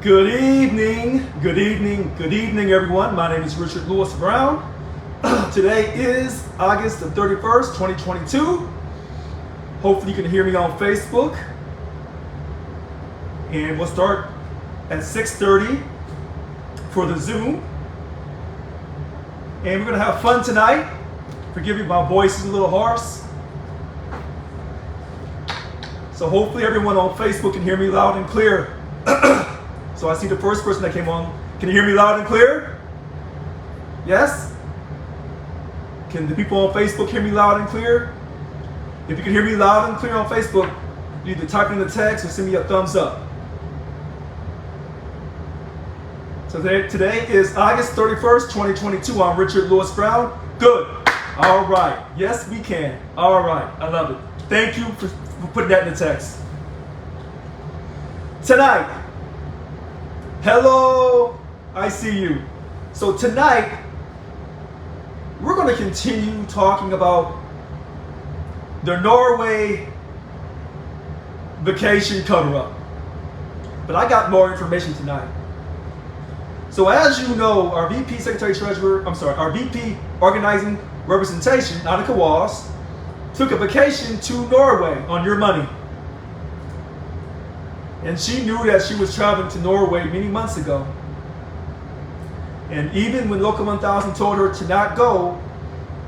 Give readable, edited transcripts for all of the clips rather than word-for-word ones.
Good evening, good evening, good evening, everyone. My name is Richard Lewis Brown. Today is August the 31st, 2022. Hopefully you can hear me on Facebook. And we'll start at 6:30 for the Zoom. And we're going to have fun tonight. Forgive me, my voice is a little hoarse. So hopefully everyone on Facebook can hear me loud and clear. So I see the first person that came on. Can you hear me loud and clear? Yes? Can the people on Facebook hear me loud and clear? If you can hear me loud and clear on Facebook, you either type in the text or send me a thumbs up. So today is August 31st, 2022. I'm Richard Lewis Brown. Good. All right. Yes, we can. All right. I love it. Thank you for putting that in the text. Tonight, hello, I see you. So tonight, we're going to continue talking about the Norway vacation cover-up. But I got more information tonight. So as you know, our VP our VP Organizing Representation, Annika Walls, took a vacation to Norway on your money. And she knew that she was traveling to Norway many months ago. And even when Local 1000 told her to not go,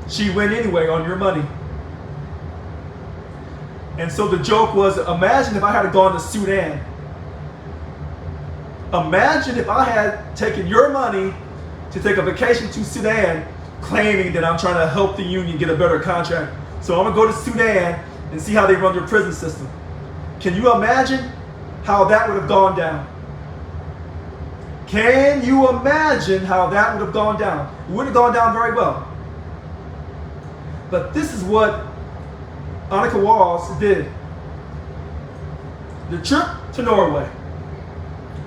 she went anyway on your money. And so the joke was, imagine if I had gone to Sudan. Imagine if I had taken your money to take a vacation to Sudan, claiming that I'm trying to help the union get a better contract. So I'm going to go to Sudan and see how they run their prison system. Can you imagine how that would have gone down? Can you imagine how that would have gone down? It would have gone down very well. But this is what Annika Walls did. The trip to Norway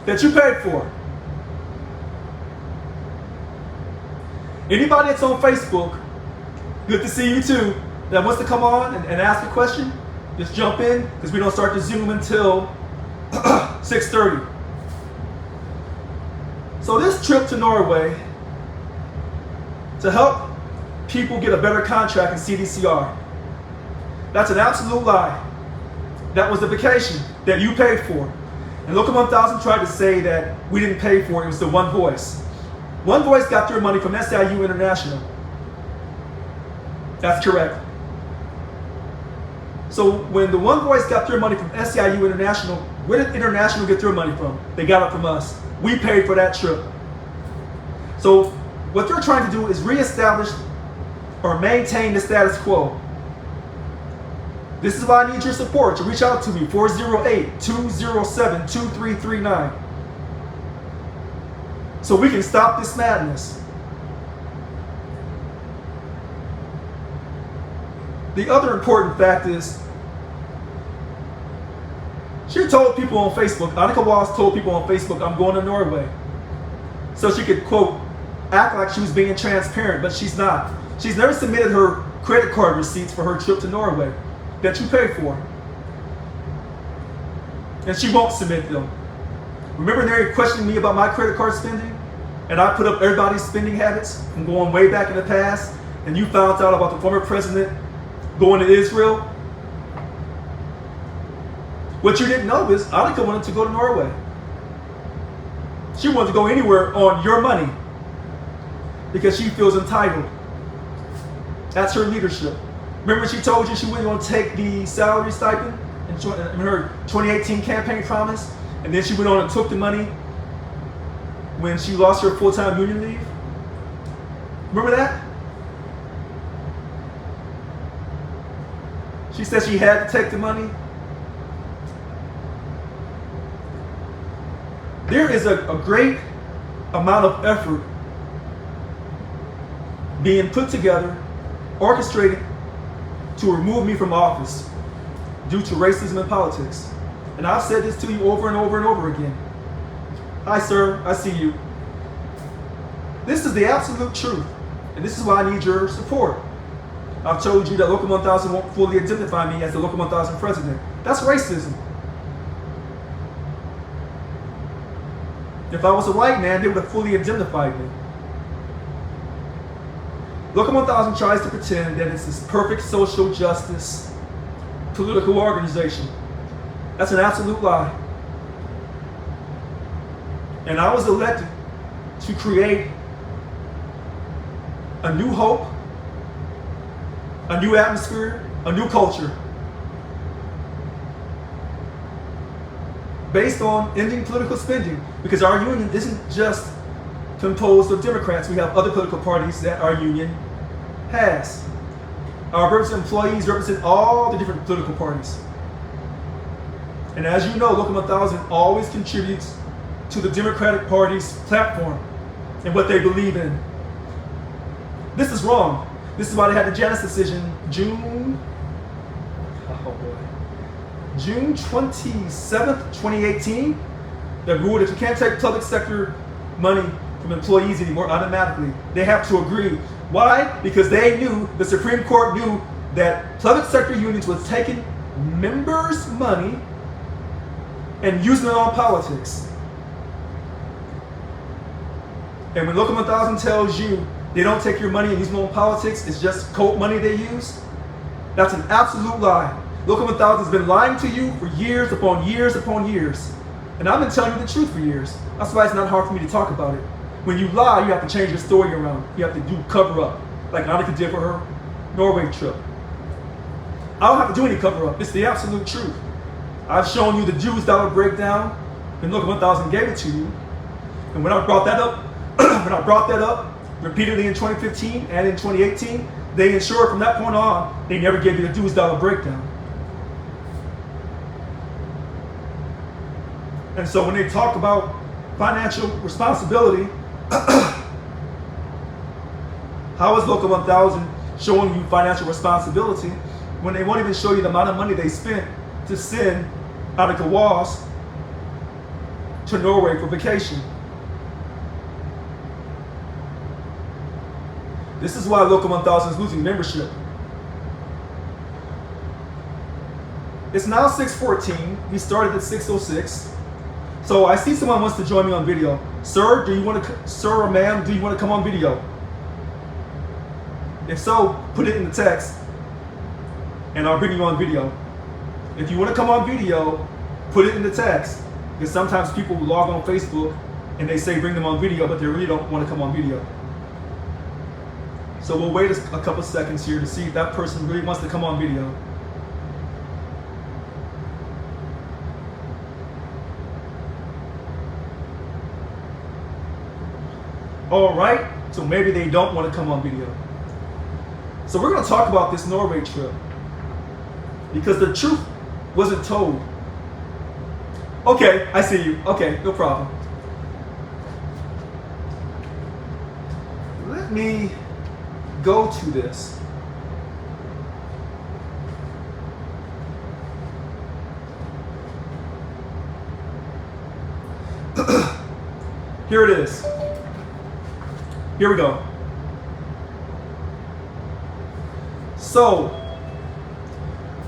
that you paid for. Anybody that's on Facebook, good to see you too, that wants to come on and ask a question, just jump in, because we don't start the Zoom until 6:30. So this trip to Norway to help people get a better contract in CDCR, that's an absolute lie. That was the vacation that you paid for. And Local 1000 tried to say that we didn't pay for it. It was the One Voice. One Voice got their money from SIU International. That's correct. So when the One Voice got their money from SIU International, where did International get their money from? They got it from us. We paid for that trip. So what they're trying to do is reestablish or maintain the status quo. This is why I need your support. To reach out to me, 408-207-2339. So we can stop this madness. The other important fact is, she told people on Facebook, Annika Walls told people on Facebook, I'm going to Norway. So she could, quote, act like she was being transparent, but she's not. She's never submitted her credit card receipts for her trip to Norway that you paid for. And she won't submit them. Remember they were questioning me about my credit card spending? And I put up everybody's spending habits from going way back in the past, and you found out about the former president going to Israel? What you didn't know is Annika wanted to go to Norway. She wanted to go anywhere on your money because she feels entitled. That's her leadership. Remember she told you she wasn't going to take the salary stipend in her 2018 campaign promise, and then she went on and took the money when she lost her full-time union leave? Remember that? She said she had to take the money. There is a great amount of effort being put together, orchestrated to remove me from office due to racism in politics. And I've said this to you over and over and over again. Hi, sir. I see you. This is the absolute truth. And this is why I need your support. I've told you that Local 1000 won't fully identify me as the Local 1000 president. That's racism. If I was a white man, they would have fully indemnified me. Local 1000 tries to pretend that it's this perfect social justice political organization. That's an absolute lie. And I was elected to create a new hope, a new atmosphere, a new culture, based on ending political spending. Because our union isn't just composed of Democrats. We have other political parties that our union has. Our employees represent all the different political parties. And as you know, Local 1000 always contributes to the Democratic Party's platform and what they believe in. This is wrong. This is why they had the Janus decision June 27th, 2018, that ruled that you can't take public sector money from employees anymore automatically. They have to agree. Why? Because they knew, the Supreme Court knew, that public sector unions was taking members' money and using it on politics. And when Local 1000 tells you they don't take your money and use it on politics, it's just coat money they use, that's an absolute lie. Local 1000 has been lying to you for years upon years upon years. And I've been telling you the truth for years. That's why it's not hard for me to talk about it. When you lie, you have to change your story around. You have to do cover up, like Annika did for her Norway trip. I don't have to do any cover up. It's the absolute truth. I've shown you the Jews dollar breakdown, and Local 1000 gave it to you. And when I brought that up, repeatedly in 2015 and in 2018, they ensured from that point on, they never gave you the Jews dollar breakdown. And so when they talk about financial responsibility, how is Local 1000 showing you financial responsibility when they won't even show you the amount of money they spent to send Annika Walls to Norway for vacation? This is why Local 1000 is losing membership. It's now 6:14. We started at 6:06. So I see someone wants to join me on video. Sir, or ma'am, do you want to come on video? If so, put it in the text and I'll bring you on video. If you want to come on video, put it in the text. Because sometimes people log on Facebook and they say bring them on video, but they really don't want to come on video. So we'll wait a couple seconds here to see if that person really wants to come on video. All right, so maybe they don't want to come on video. So we're going to talk about this Norway trip because the truth wasn't told. Okay, I see you. Okay, no problem. Let me go to this. Here it is. Here we go. So,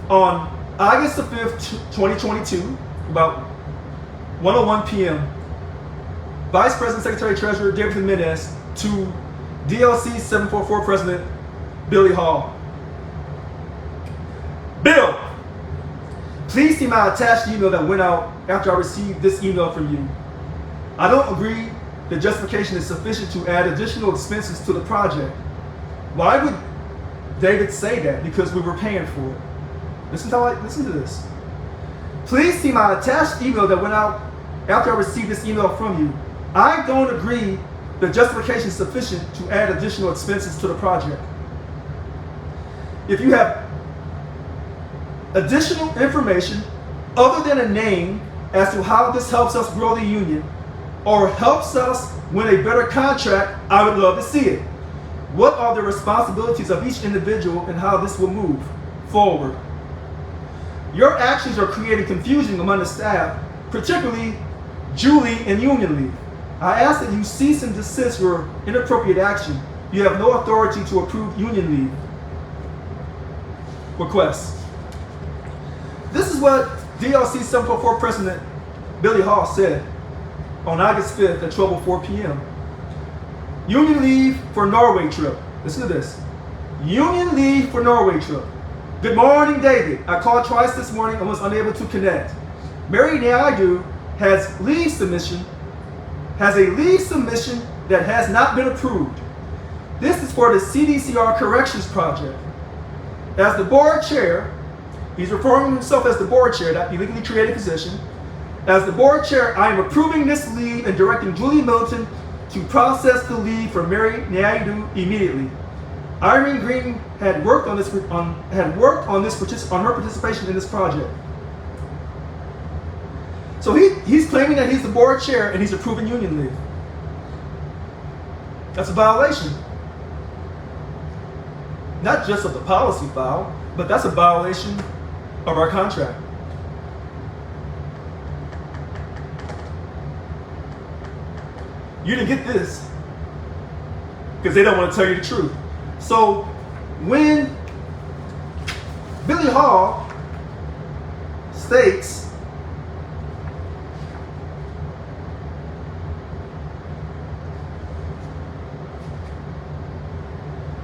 on August the 5th, 2022, about 1:01 p.m., Vice President, Secretary Treasurer David Jimenez to DLC 744 President Billy Hall. Bill, please see my attached email that went out after I received this email from you. I don't agree the justification is sufficient to add additional expenses to the project. Why would David say that? Because we were paying for it. Listen to this. Please see my attached email that went out after I received this email from you. I don't agree the justification is sufficient to add additional expenses to the project. If you have additional information other than a name as to how this helps us grow the union or helps us win a better contract, I would love to see it. What are the responsibilities of each individual and how this will move forward? Your actions are creating confusion among the staff, particularly Julie and Union League. I ask that you cease and desist your inappropriate action. You have no authority to approve Union League requests. This is what DLC 744 President Billy Hall said. on August 5th at 12:04 p.m. Union leave for Norway trip. Listen to this. Union leave for Norway trip. Good morning, David. I called twice this morning and was unable to connect. Mary Naidu has a leave submission that has not been approved. This is for the CDCR Corrections Project. As the board chair, he's referring to himself as the board chair, that illegally created position. As the board chair, I am approving this leave and directing Julie Milton to process the leave for Mary Naidu immediately. Irene Green had worked on her participation in this project. So he's claiming that he's the board chair and he's approving union leave. That's a violation. Not just of the policy file, but that's a violation of our contract. You didn't get this because they don't want to tell you the truth. So when Billy Hall states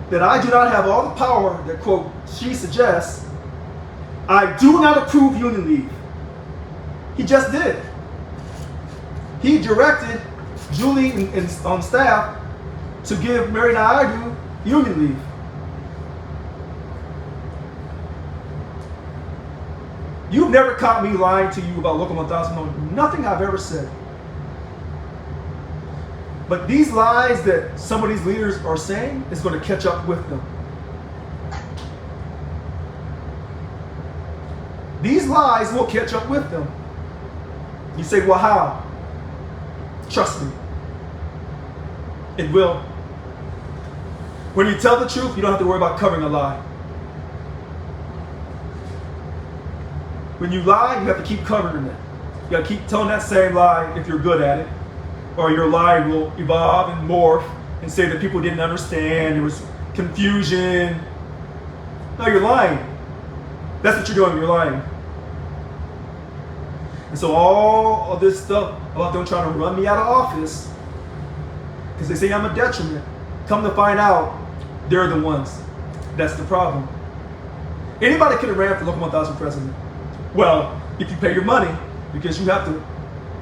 that I do not have all the power that, quote, she suggests, I do not approve union leave. He just did. He directed Julie on staff to give Mary Naidu union leave. You've never caught me lying to you about Local 1000 on nothing I've ever said. But these lies that some of these leaders are saying is going to catch up with them. These lies will catch up with them. You say, well, how? Trust me. It will. When you tell the truth, you don't have to worry about covering a lie. When you lie, you have to keep covering it. You got to keep telling that same lie if you're good at it. Or your lie will evolve and morph and say that people didn't understand, there was confusion. No, you're lying. That's what you're doing, you're lying. And so all of this stuff about them trying to run me out of office, because they say I'm a detriment, come to find out, they're the ones. That's the problem. Anybody could have ran for Local 1000 president. Well, if you pay your money, because you have to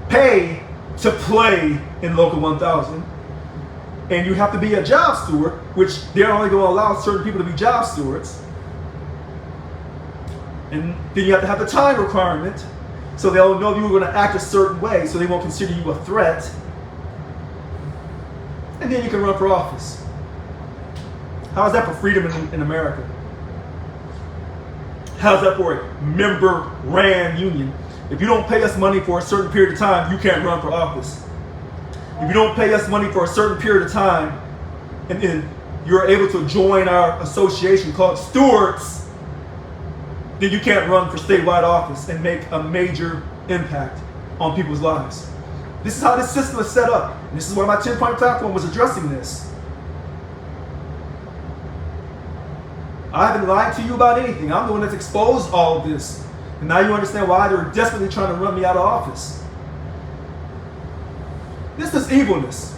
pay to play in Local 1000, and you have to be a job steward, which they're only going to allow certain people to be job stewards. And then you have to have the time requirement, so they'll know you're going to act a certain way, so they won't consider you a threat. And then you can run for office. How is that for freedom in America? How's that for a member-ran union? If you don't pay us money for a certain period of time, you can't run for office. If you don't pay us money for a certain period of time, and then you're able to join our association called Stewards, then you can't run for statewide office and make a major impact on people's lives. This is how this system is set up. And this is why my 10-point platform was addressing this. I haven't lied to you about anything. I'm the one that's exposed all of this. And now you understand why they're desperately trying to run me out of office. This is evilness.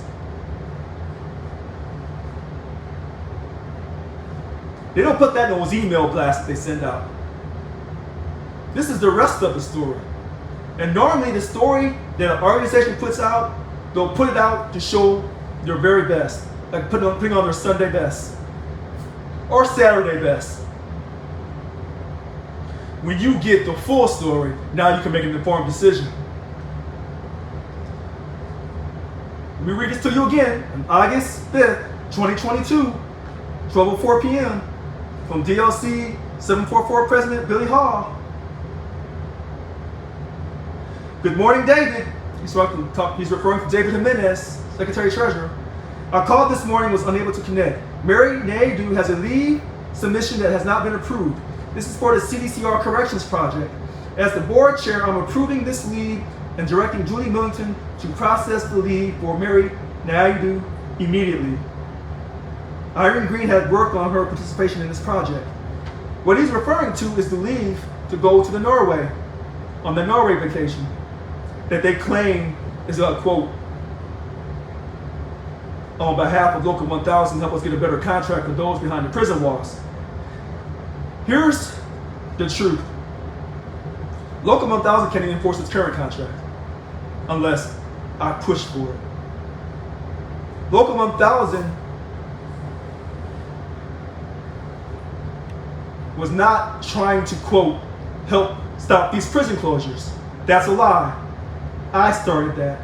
They don't put that in those email blasts that they send out. This is the rest of the story. And normally the story that an organization puts out, they'll put it out to show their very best. Like putting on their Sunday best. Or Saturday best. When you get the full story, now you can make an informed decision. Let me read this to you again. On August 5th, 2022, 12:04 p.m. from DLC 744 President Billy Hall. Good morning, David. He's referring to David Jimenez, Secretary Treasurer. I called this morning, was unable to connect. Mary Naidu has a leave submission that has not been approved. This is for the CDCR Corrections Project. As the board chair, I'm approving this leave and directing Julie Millington to process the leave for Mary Naidu immediately. Irene Green had worked on her participation in this project. What he's referring to is the leave to go to Norway, on the Norway vacation, that they claim is a quote on behalf of Local 1000, help us get a better contract for those behind the prison walls. Here's the truth. Local 1000 can't even enforce its current contract unless I push for it. Local 1000 was not trying to, quote, help stop these prison closures. That's a lie. I started that.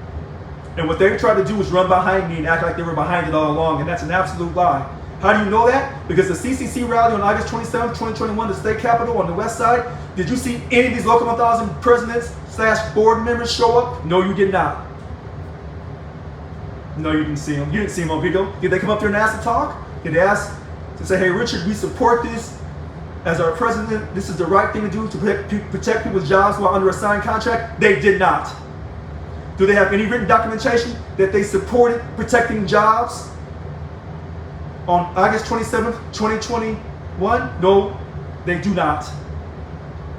And what they tried to do was run behind me and act like they were behind it all along, and that's an absolute lie. How do you know that? Because the CCC rally on August 27, 2021, the state capitol on the west side, did you see any of these Local 1000 presidents / board members show up? No, you did not. No, you didn't see them. You didn't see them on video. Did they come up there and ask to talk? Did they ask to say, hey, Richard, we support this as our president. This is the right thing to do to protect people's jobs while under a signed contract? They did not. Do they have any written documentation that they supported protecting jobs on August 27th, 2021? No, they do not.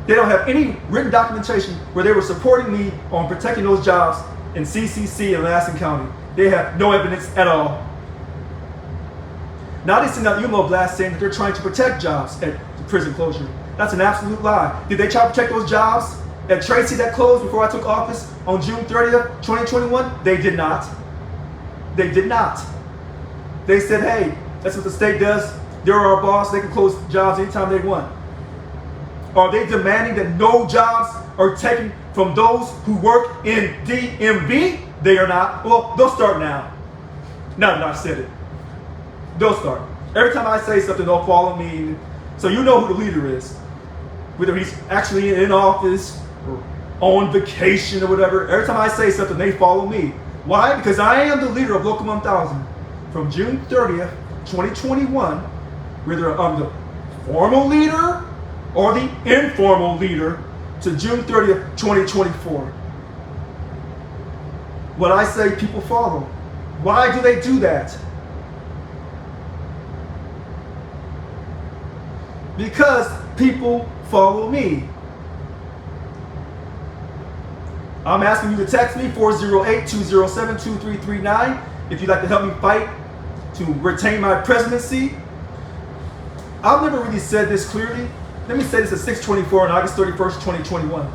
They don't have any written documentation where they were supporting me on protecting those jobs in CCC and Lansing County. They have no evidence at all. Now they send out email blasts saying that they're trying to protect jobs at the prison closure. That's an absolute lie. Did they try to protect those jobs at Tracy that closed before I took office on June 30th, 2021? They did not. They did not. They said, hey, that's what the state does. They're our boss. They can close jobs anytime they want. Are they demanding that no jobs are taken from those who work in DMV? They are not. Well, they'll start now. Now that I've said it. They'll start. Every time I say something, they'll follow me. So you know who the leader is. Whether he's actually in office or on vacation or whatever. Every time I say something, they follow me. Why? Because I am the leader of Local 1000. From June 30th, 2021, whether I'm the formal leader or the informal leader, to June 30th, 2024. What I say, people follow. Why do they do that? Because people follow me. I'm asking you to text me 408-207-2339 if you'd like to help me fight to retain my presidency. I've never really said this clearly. Let me say this at 6:24 on August 31st, 2021.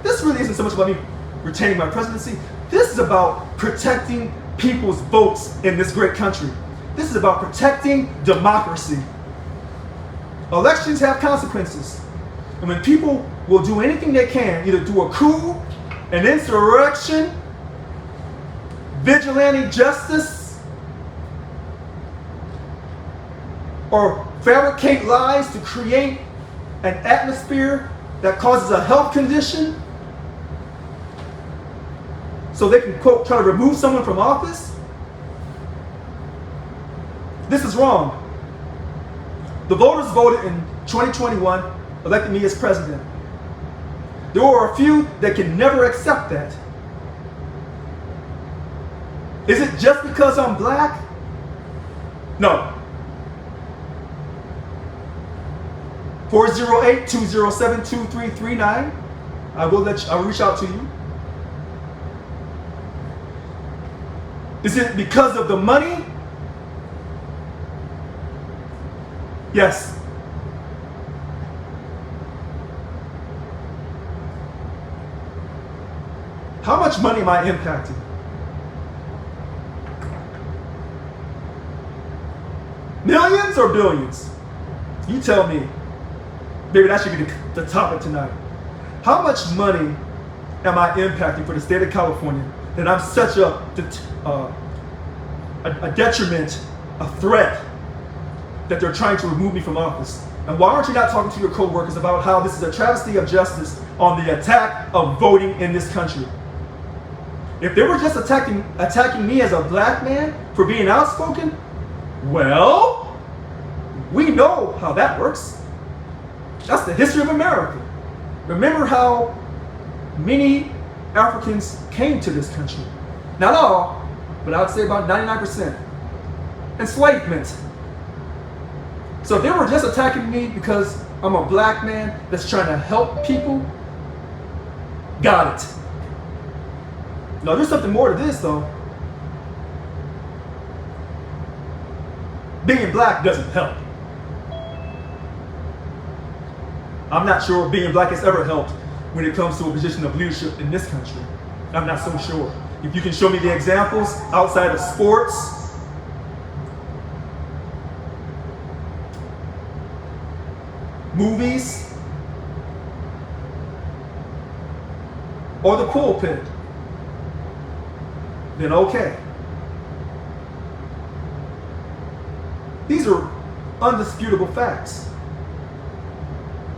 This really isn't so much about me retaining my presidency. This is about protecting people's votes in this great country. This is about protecting democracy. Elections have consequences. And when people will do anything they can, either do a coup, an insurrection, vigilante justice, or fabricate lies to create an atmosphere that causes a health condition so they can, quote, try to remove someone from office, this is wrong. The voters voted in 2021, elected me as president. There are a few that can never accept that. Is it just because I'm black? No. 408-207-2339. I'll reach out to you. Is it because of the money? Yes. How much money am I impacting? Millions or billions? You tell me. Maybe that should be the topic tonight. How much money am I impacting for the state of California that I'm such a detriment, a threat, that they're trying to remove me from office? And why aren't you not talking to your co-workers about how this is a travesty of justice on the attack of voting in this country? If they were just attacking me as a black man for being outspoken, well, we know how that works. That's the history of America. Remember how many Africans came to this country? Not all, but I would say about 99%. Enslavement. So if they were just attacking me because I'm a black man that's trying to help people, got it. No, there's something more to this, though. Being black doesn't help. I'm not sure being black has ever helped when it comes to a position of leadership in this country. I'm not so sure. If you can show me the examples outside of sports, movies, or the pulpit, then okay. These are undisputable facts.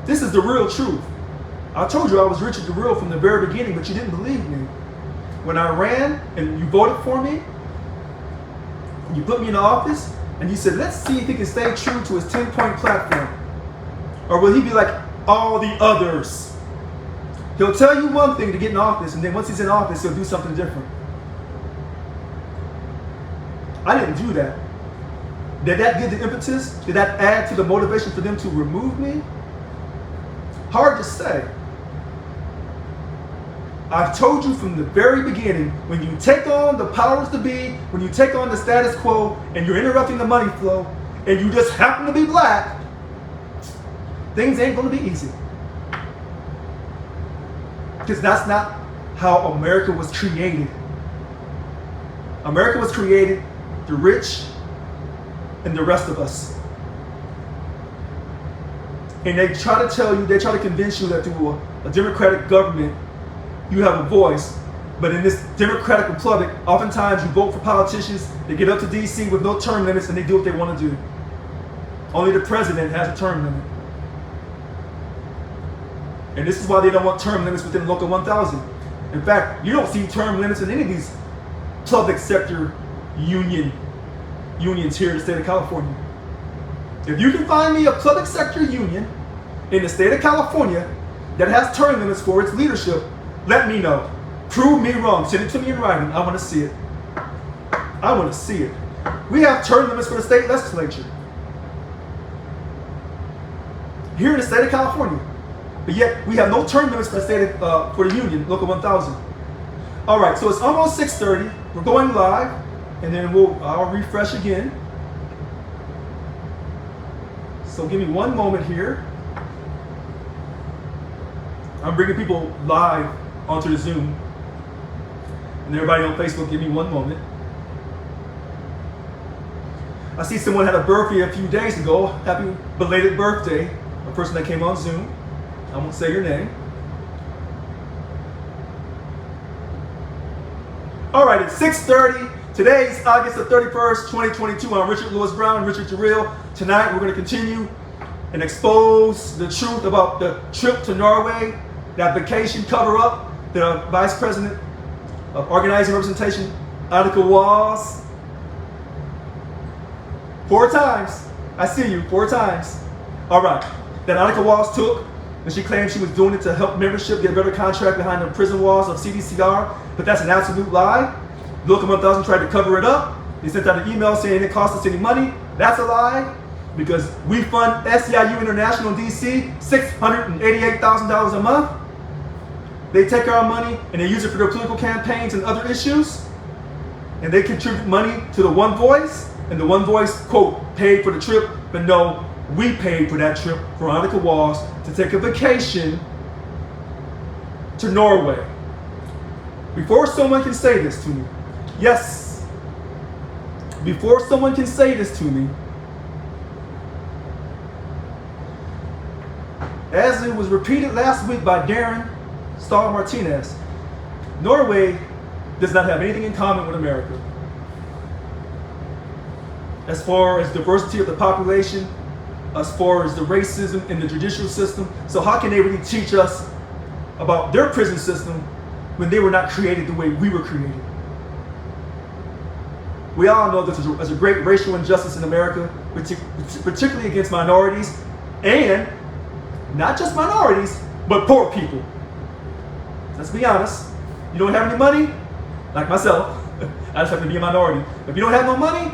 This is the real truth. I told you I was Richard the Real from the very beginning, but you didn't believe me. When I ran and you voted for me, you put me in the office, and you said, let's see if he can stay true to his 10-point platform. Or will he be like all the others? He'll tell you one thing to get in office, and then once he's in office, he'll do something different. I didn't do that. Did that give the impetus? Did that add to the motivation for them to remove me? Hard to say. I've told you from the very beginning, when you take on the powers to be, when you take on the status quo, and you're interrupting the money flow, and you just happen to be black, things ain't going to be easy. Because that's not how America was created. America was created, the rich and the rest of us. And they try to tell you, they try to convince you that through a democratic government, you have a voice. But in this democratic republic, oftentimes you vote for politicians, they get up to DC with no term limits, and they do what they want to do. Only the president has a term limit. And this is why they don't want term limits within Local 1000. In fact, you don't see term limits in any of these public sector unions here in the state of California. If you can find me a public sector union in the state of California that has term limits for its leadership, let me know. Prove me wrong. Send it to me in writing. I want to see it. I want to see it. We have term limits for the state legislature here in the state of California, but yet we have no term limits for the state of, for the union, Local 1000. All right, so it's almost 6:30. We're going live, and then I'll refresh again. So give me one moment here. I'm bringing people live onto the Zoom. And everybody on Facebook, give me one moment. I see someone had a birthday a few days ago. Happy belated birthday. A person that came on Zoom. I won't say your name. All right, it's 6:30. Today's August the 31st, 2022. I'm Richard Lewis Brown, Richard the Real. Tonight we're going to continue and expose the truth about the trip to Norway, that vacation cover-up, the Vice President of Organizing Representation, Annika Walls. 4 times. I see you, 4 times. All right. That Annika Walls took, and she claimed she was doing it to help membership get a better contract behind the prison walls of CDCR, but that's an absolute lie. Local 1000 tried to cover it up. They sent out an email saying it cost us any money. That's a lie, because we fund SEIU International in DC $688,000 a month. They take our money and they use it for their political campaigns and other issues. And they contribute money to the One Voice, and the One Voice, quote, paid for the trip, but no, we paid for that trip for Annika Walls to take a vacation to Norway. Before someone can say this to me, yes, before someone can say this to me, as it was repeated last week by Darren Starr Martinez, Norway does not have anything in common with America. As far as diversity of the population, as far as the racism in the judicial system, so how can they really teach us about their prison system when they were not created the way we were created? We all know that there's a great racial injustice in America, particularly against minorities, and not just minorities, but poor people. Let's be honest. You don't have any money, like myself, I just happen to be a minority. If you don't have no money,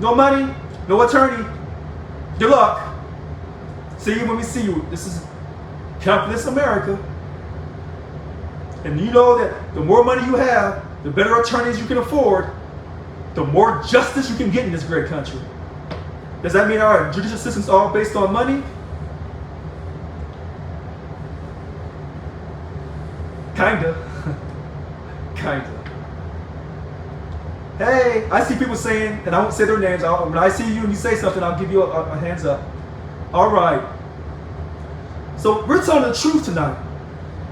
no attorney, good luck. See you when we see you. This is capitalist America. And you know that the more money you have, the better attorneys you can afford, the more justice you can get in this great country. Does that mean our judicial system's all based on money? Kinda. Kinda. Hey, I see people saying, and I won't say their names, when I see you and you say something, I'll give you a hands up. All right. So we're telling the truth tonight.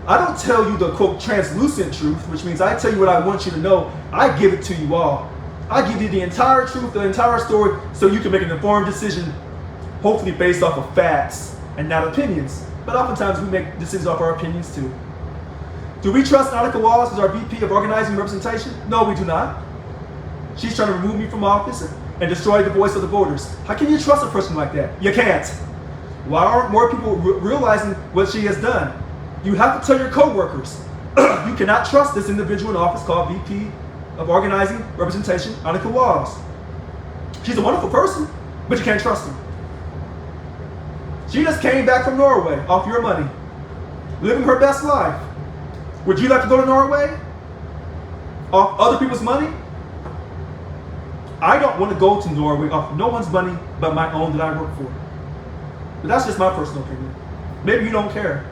I don't tell you the, quote, translucent truth, which means I tell you what I want you to know. I give it to you all. I give you the entire truth, the entire story, so you can make an informed decision, hopefully based off of facts and not opinions. But oftentimes we make decisions off our opinions too. Do we trust Annika Wallace as our VP of Organizing Representation? No, we do not. She's trying to remove me from office and destroy the voice of the voters. How can you trust a person like that? You can't. Why aren't more people realizing what she has done? You have to tell your coworkers, you cannot trust this individual in office called VP of Organizing Representation, Annika Wallace. She's a wonderful person, but you can't trust her. She just came back from Norway off your money, living her best life. Would you like to go to Norway off other people's money? I don't want to go to Norway off no one's money but my own that I work for. But that's just my personal opinion. Maybe you don't care.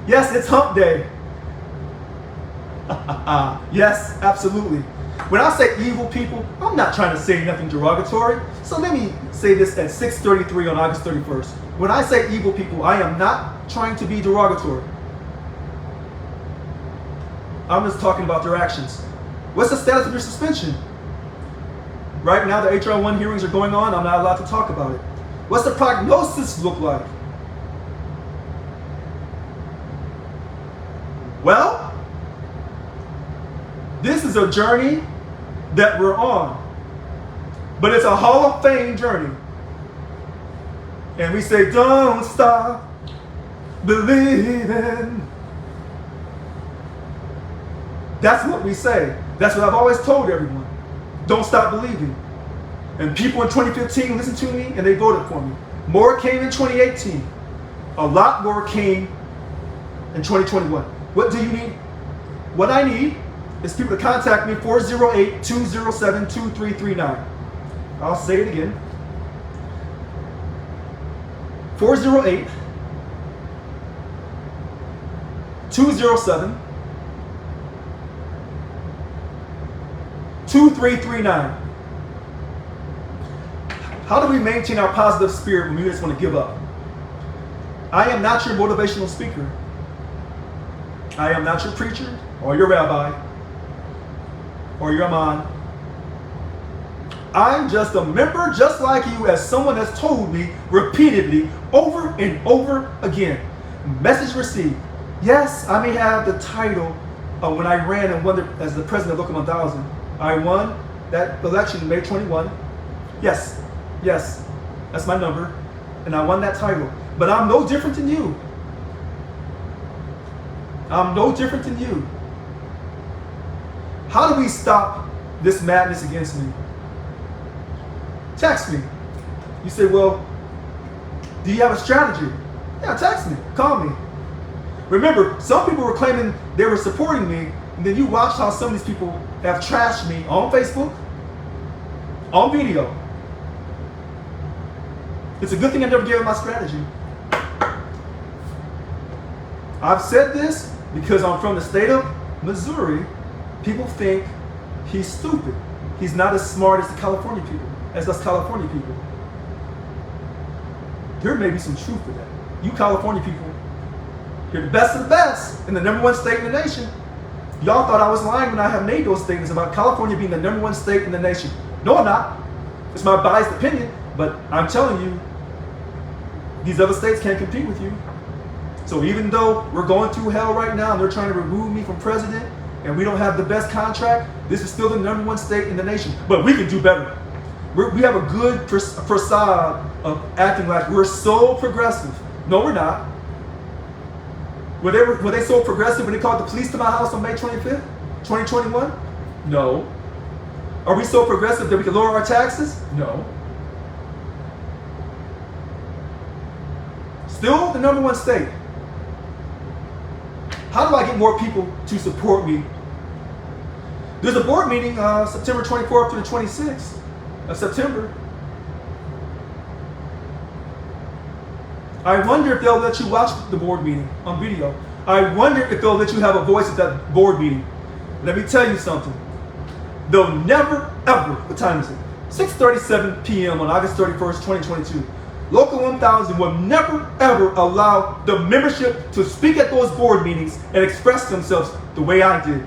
Yes, it's hump day. Yes, absolutely. When I say evil people, I'm not trying to say nothing derogatory. So let me say this at 6:33 on August 31st. When I say evil people, I am not trying to be derogatory. I'm just talking about their actions. What's the status of your suspension? Right now, the HR 1 hearings are going on. I'm not allowed to talk about it. What's the prognosis look like? Well, this is a journey that we're on. But it's a Hall of Fame journey. And we say, don't stop believing. That's what we say. That's what I've always told everyone. Don't stop believing. And people in 2015 listened to me and they voted for me. More came in 2018. A lot more came in 2021. What do you need? What I need is people to contact me, 408-207-2339. I'll say it again. 408-207-2339. How do we maintain our positive spirit when we just want to give up? I am not your motivational speaker. I am not your preacher or your rabbi or your imam. I'm just a member just like you, as someone has told me repeatedly over and over again. Message received. Yes, I may have the title of when I ran and won as the president of Local 1000. I won that election May 21. Yes, that's my number. And I won that title. But I'm no different than you. I'm no different than you. How do we stop this madness against me? Text me. You say, well, do you have a strategy? Yeah, text me. Call me. Remember, some people were claiming they were supporting me, and then you watch how some of these people have trashed me on Facebook, on video. It's a good thing I never gave up my strategy. I've said this because I'm from the state of Missouri. People think he's stupid. He's not as smart as the California people, as us California people. There may be some truth to that. You California people, you're the best of the best in the #1 state in the nation. Y'all thought I was lying when I have made those statements about California being the #1 state in the nation. No, I'm not. It's my biased opinion, but I'm telling you, these other states can't compete with you. So even though we're going through hell right now and they're trying to remove me from president and we don't have the best contract, this is still the #1 state in the nation. But we can do better. We have a good facade of acting like we're so progressive. No, we're not. Were they so progressive when they called the police to my house on May 25th, 2021? No. Are we so progressive that we can lower our taxes? No. Still the #1 state. How do I get more people to support me There's a board meeting September 24th through the 26th of September. I wonder if they'll let you watch the board meeting on video. I wonder if they'll let you have a voice at that board meeting. Let me tell you something. They'll never, ever, what time is it? 6:37 p.m. on August 31st, 2022. Local 1000 will never, ever allow the membership to speak at those board meetings and express themselves the way I did.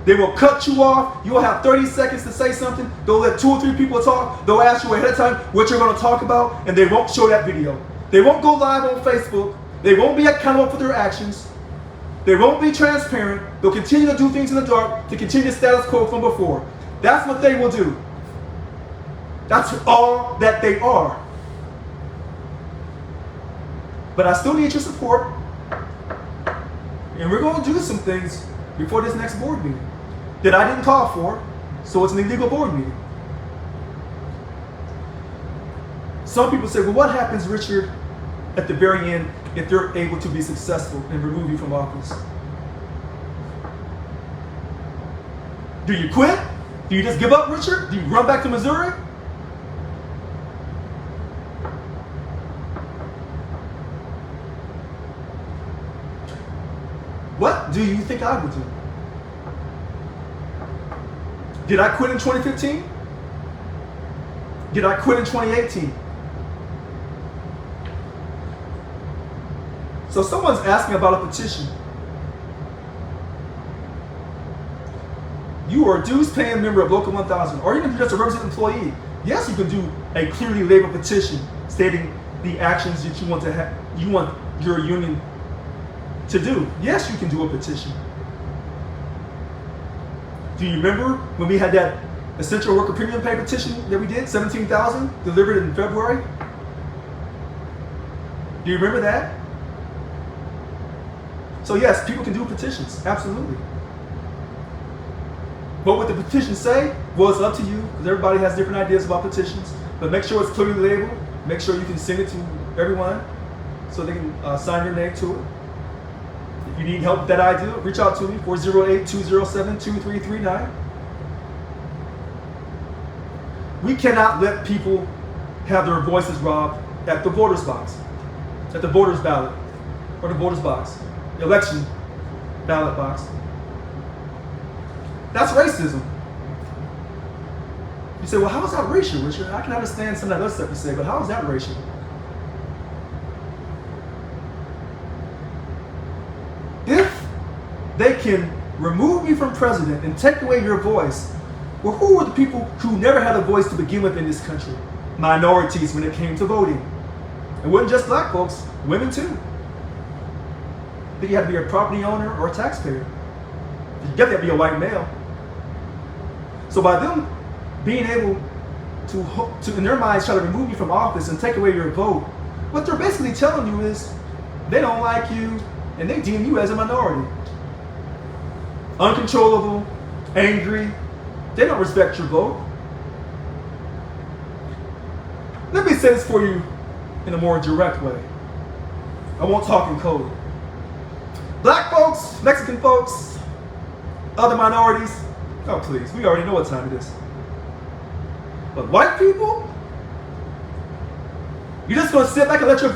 They will cut you off. You'll have 30 seconds to say something. They'll let 2 or 3 people talk. They'll ask you ahead of time what you're going to talk about, and they won't show that video. They won't go live on Facebook. They won't be accountable for their actions. They won't be transparent. They'll continue to do things in the dark to continue the status quo from before. That's what they will do. That's all that they are. But I still need your support. And we're going to do some things before this next board meeting that I didn't call for, so it's an illegal board meeting. Some people say, well, what happens, Richard, at the very end if they're able to be successful and remove you from office? Do you quit? Do you just give up, Richard? Do you run back to Missouri? What do you think I would do? Did I quit in 2015? Did I quit in 2018? So someone's asking about a petition. You are a dues-paying member of Local 1000, or even if you're just a representative employee. Yes, you can do a clearly labeled petition stating the actions that you want your union to do. Yes, you can do a petition. Do you remember when we had that essential worker premium pay petition that we did, 17,000, delivered in February? Do you remember that? So yes, people can do petitions, absolutely. What would the petition say? Well, it's up to you, because everybody has different ideas about petitions. But make sure it's clearly labeled. Make sure you can send it to everyone so they can sign your name to it. If you need help with that idea, reach out to me, 408-207-2339. We cannot let people have their voices robbed at the voters box, at the voters ballot, or the voters box, the election ballot box. That's racism. You say, well, how is that racial, Richard? I can understand some of that other stuff you say, but how is that racial? If they can remove me from president and take away your voice, well, who were the people who never had a voice to begin with in this country? Minorities when it came to voting. It wasn't just black folks, women too. I think you had to be a property owner or a taxpayer. You definitely have to be a white male. So by them being able to, in their minds, try to remove you from office and take away your vote, what they're basically telling you is they don't like you and they deem you as a minority. Uncontrollable, angry, they don't respect your vote. Let me say this for you in a more direct way. I won't talk in code. Black folks, Mexican folks, other minorities, oh please, we already know what time it is. But white people, you're just going to sit back and let your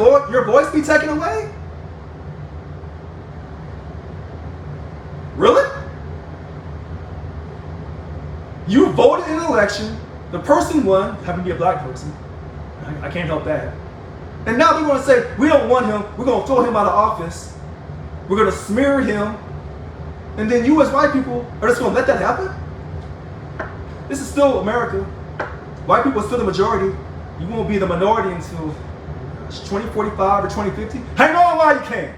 voice be taken away? Really? You voted in an election, the person won, happened to be a black person. I can't help that. And now they want to say, we don't want him, we're going to throw him out of office, we're going to smear him, and then you as white people are just going to let that happen? This is still America. White people are still the majority. You won't be the minority until 2045 or 2050. Hang on while you can.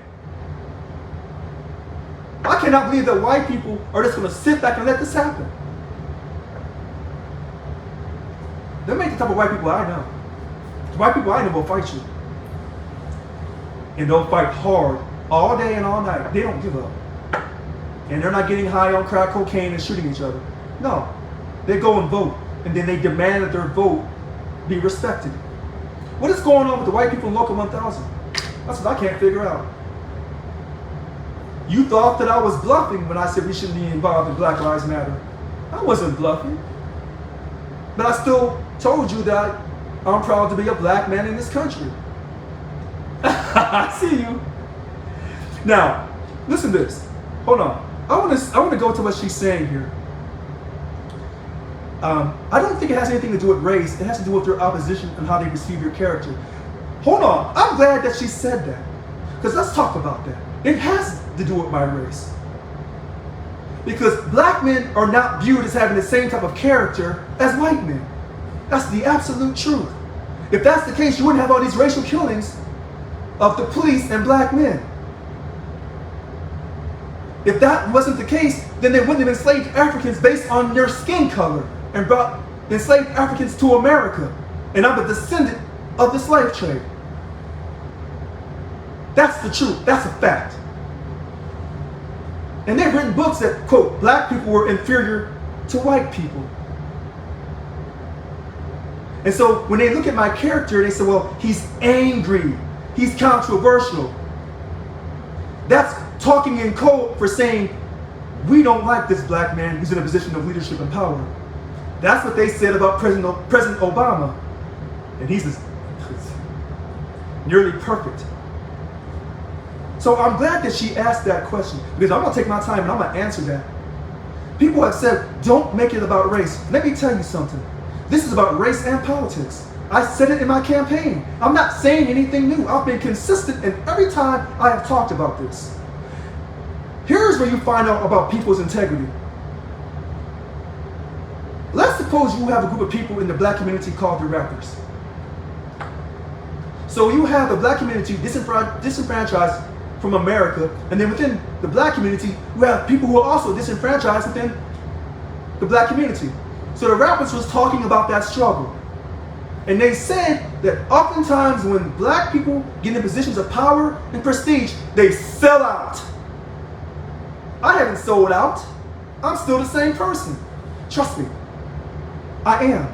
I cannot believe that white people are just going to sit back and let this happen. Them ain't the type of white people I know. The white people I know will fight you. And they'll fight hard all day and all night. They don't give up. And they're not getting high on crack cocaine and shooting each other. No. They go and vote. And then they demand that their vote be respected. What is going on with the white people in Local 1000? That's what I can't figure out. You thought that I was bluffing when I said we shouldn't be involved in Black Lives Matter. I wasn't bluffing. But I still told you that I'm proud to be a black man in this country. I see you. Now, listen to this. Hold on. I want to go to what she's saying here. I don't think it has anything to do with race. It has to do with your opposition and how they perceive your character. Hold on. I'm glad that she said that. Because let's talk about that. It has to do with my race. Because black men are not viewed as having the same type of character as white men. That's the absolute truth. If that's the case, you wouldn't have all these racial killings of the police and black men. If that wasn't the case, then they wouldn't have enslaved Africans based on their skin color and brought enslaved Africans to America. And I'm a descendant of the slave trade. That's the truth. That's a fact. And they've written books that, quote, black people were inferior to white people. And so when they look at my character, they say, well, he's angry. He's controversial. That's talking in code for saying, we don't like this black man who's in a position of leadership and power. That's what they said about President Obama. And he's nearly perfect. So I'm glad that she asked that question, because I'm going to take my time and I'm going to answer that. People have said, don't make it about race. Let me tell you something. This is about race and politics. I said it in my campaign. I'm not saying anything new. I've been consistent in every time I have talked about this. Here's where you find out about people's integrity. Let's suppose you have a group of people in the black community called the rappers. So you have the black community disenfranchised from America, and then within the black community, you have people who are also disenfranchised within the black community. So the rappers was talking about that struggle. And they said that oftentimes when black people get in positions of power and prestige, they sell out. I haven't sold out. I'm still the same person. Trust me. I am.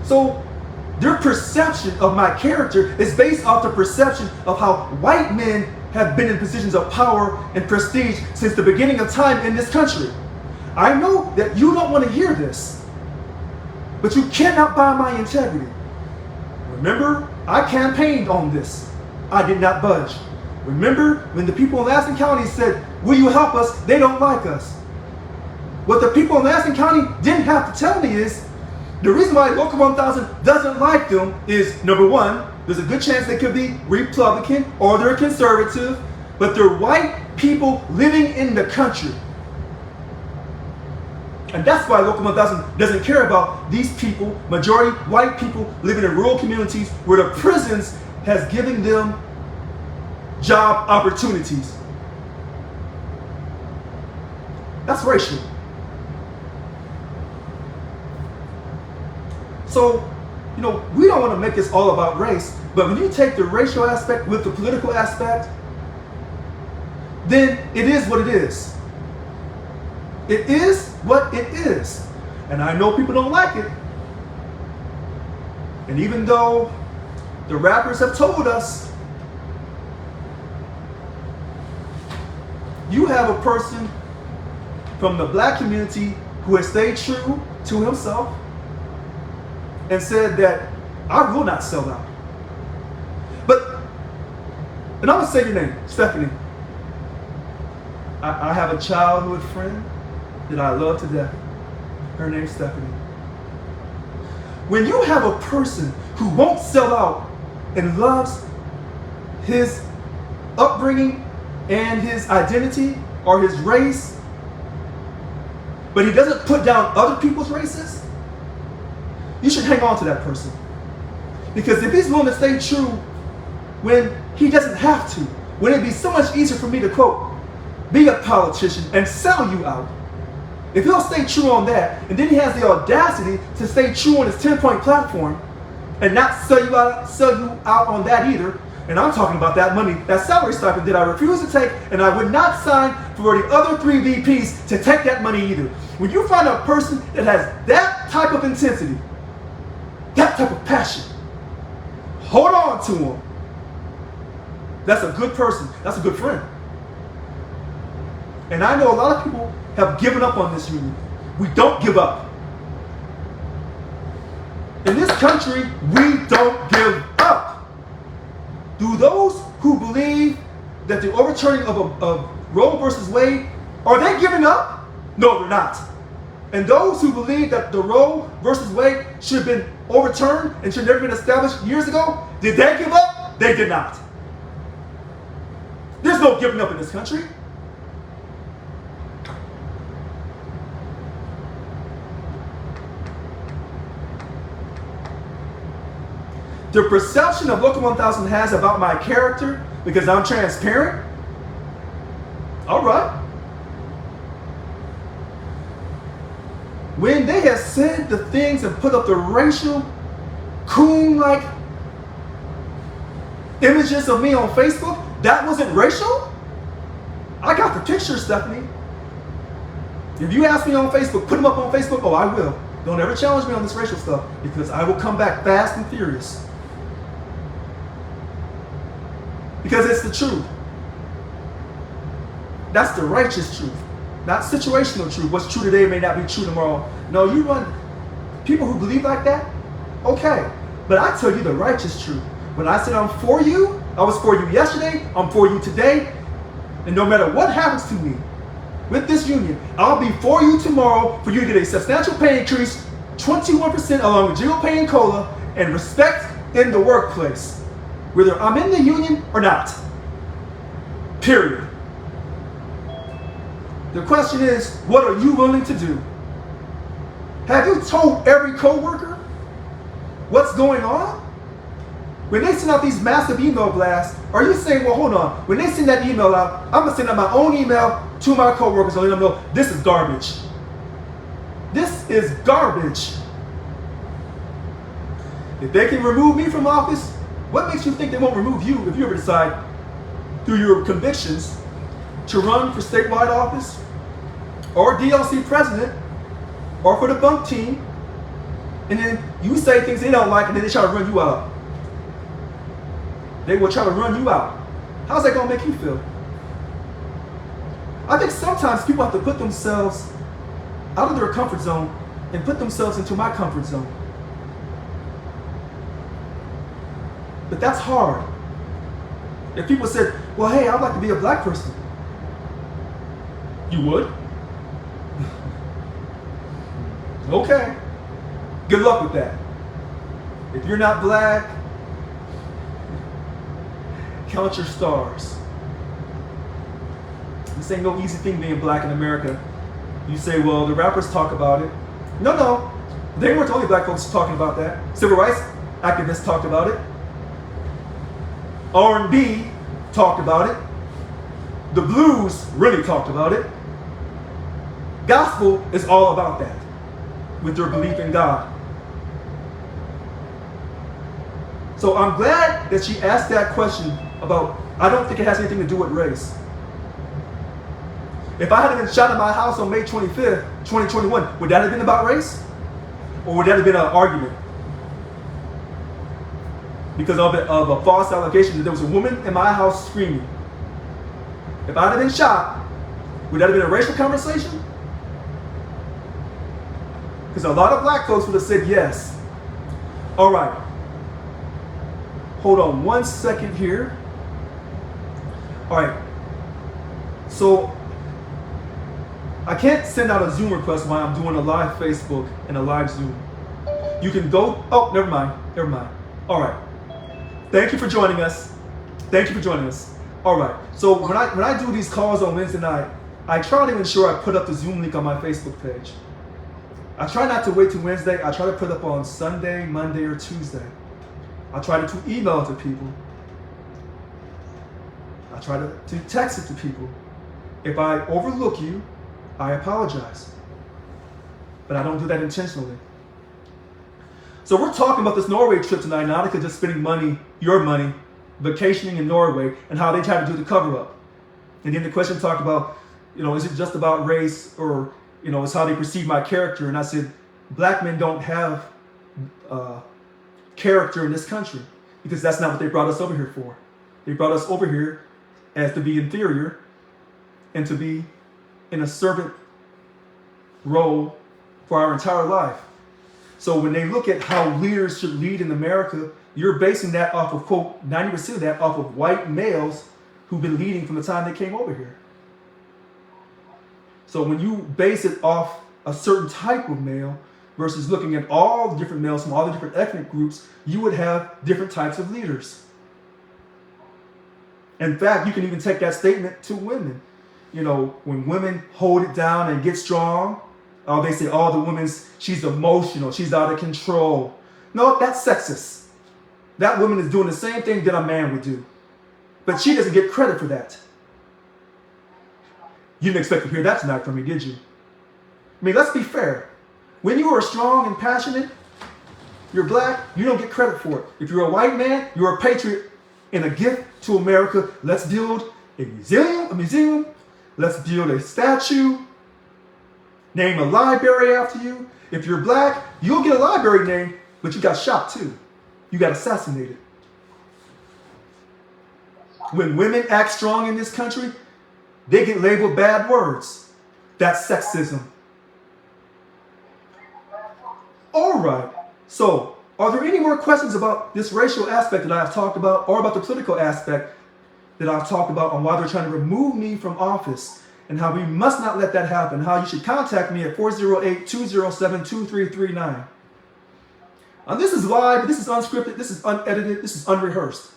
So their perception of my character is based off the perception of how white men have been in positions of power and prestige since the beginning of time in this country. I know that you don't want to hear this, but you cannot buy my integrity. Remember, I campaigned on this. I did not budge. Remember when the people in Lansing County said, will you help us? They don't like us. What the people in Lansing County didn't have to tell me is, the reason why Local 1000 doesn't like them is, number one, there's a good chance they could be Republican or they're conservative, but they're white people living in the country. And that's why Local 1000 doesn't care about these people, majority white people living in rural communities where the prisons has given them job opportunities. That's racial. So, you know, we don't want to make this all about race, but when you take the racial aspect with the political aspect, then it is what it is. It is what it is. And I know people don't like it. And even though the rappers have told us, you have a person from the black community who has stayed true to himself and said that I will not sell out. But, and I'm going to say your name, Stephanie. I have a childhood friend that I love to death. Her name's Stephanie. When you have a person who won't sell out and loves his upbringing and his identity or his race, but he doesn't put down other people's races, you should hang on to that person. Because if he's willing to stay true when he doesn't have to, when it'd be so much easier for me to, quote, be a politician and sell you out. If he'll stay true on that, and then he has the audacity to stay true on his 10-point platform and not sell you out on that either, and I'm talking about that money, that salary stipend that I refuse to take, and I would not sign for the other 3 VPs to take that money either. When you find a person that has that type of intensity, that type of passion, hold on to him. That's a good person. That's a good friend. And I know a lot of people have given up on this union. We don't give up. In this country, we don't give up. Do those who believe that the overturning of Roe versus Wade, are they giving up? No, they're not. And those who believe that the Roe versus Wade should have been overturned and should have never been established years ago, did they give up? They did not. There's no giving up in this country. The perception of Local 1000 has about my character, because I'm transparent, all right. When they have said the things and put up the racial, coon-like images of me on Facebook, that wasn't racial? I got the picture, Stephanie. If you ask me on Facebook, put them up on Facebook, oh, I will. Don't ever challenge me on this racial stuff, because I will come back fast and furious. Because it's the truth. That's the righteous truth. Not situational truth. What's true today may not be true tomorrow. No, you run people who believe like that, okay. But I tell you the righteous truth. When I said I'm for you, I was for you yesterday, I'm for you today. And no matter what happens to me with this union, I'll be for you tomorrow for you to get a substantial pay increase, 21% along with zero pay and COLA, and respect in the workplace. Whether I'm in the union or not. Period. The question is, what are you willing to do? Have you told every coworker what's going on? When they send out these massive email blasts, are you saying, well, hold on, when they send that email out, I'm going to send out my own email to my coworkers and let them know this is garbage. This is garbage. If they can remove me from office, what makes you think they won't remove you if you ever decide, through your convictions, to run for statewide office, or DLC president, or for the bunk team, and then you say things they don't like, and then they try to run you out? They will try to run you out. How's that going to make you feel? I think sometimes people have to put themselves out of their comfort zone and put themselves into my comfort zone. But that's hard. If people said, well, hey, I'd like to be a black person. You would? Okay. Good luck with that. If you're not black, count your stars. This ain't no easy thing being black in America. You say, well, the rappers talk about it. No. They weren't the only black folks talking about that. Civil rights activists talked about it. R&B talked about it. The blues really talked about it. Gospel is all about that, with their belief in God. So I'm glad that she asked that question about, I don't think it has anything to do with race. If I had been shot at my house on May 25th, 2021, would that have been about race? Or would that have been an argument? Because of a false allegation that there was a woman in my house screaming. If I had been shot, would that have been a racial conversation? Because a lot of black folks would have said yes. All right. Hold on 1 second here. All right. So I can't send out a Zoom request while I'm doing a live Facebook and a live Zoom. You can go, oh, never mind. All right. Thank you for joining us. All right. So when I do these calls on Wednesday night, I try to ensure I put up the Zoom link on my Facebook page. I try not to wait till Wednesday. I try to put up on Sunday, Monday, or Tuesday. I try to email it to people. I try to text it to people. If I overlook you, I apologize. But I don't do that intentionally. So we're talking about this Norway trip tonight, Nautica just spending money, your money, vacationing in Norway, and how they tried to do the cover-up. And then the question talked about, is it just about race, or, it's how they perceive my character. And I said, black men don't have character in this country, because that's not what they brought us over here for. They brought us over here as to be inferior and to be in a servant role for our entire life. So when they look at how leaders should lead in America, you're basing that off of, quote, 90% of that off of white males who've been leading from the time they came over here. So when you base it off a certain type of male versus looking at all the different males from all the different ethnic groups, you would have different types of leaders. In fact, you can even take that statement to women. You know, when women hold it down and get strong, they say, oh, the woman's, she's emotional, she's out of control. No, that's sexist. That woman is doing the same thing that a man would do. But she doesn't get credit for that. You didn't expect to hear that tonight from me, did you? I mean, let's be fair. When you are strong and passionate, you're black, you don't get credit for it. If you're a white man, you're a patriot and a gift to America. Let's build a museum. Let's build a statue. Name a library after you. If you're black, you'll get a library name, but you got shot too. You got assassinated. When women act strong in this country, they get labeled bad words. That's sexism. All right. So, are there any more questions about this racial aspect that I've talked about, or about the political aspect that I've talked about on why they're trying to remove me from office, and how we must not let that happen, how you should contact me at 408-207-2339. This is live, this is unscripted, this is unedited, this is unrehearsed.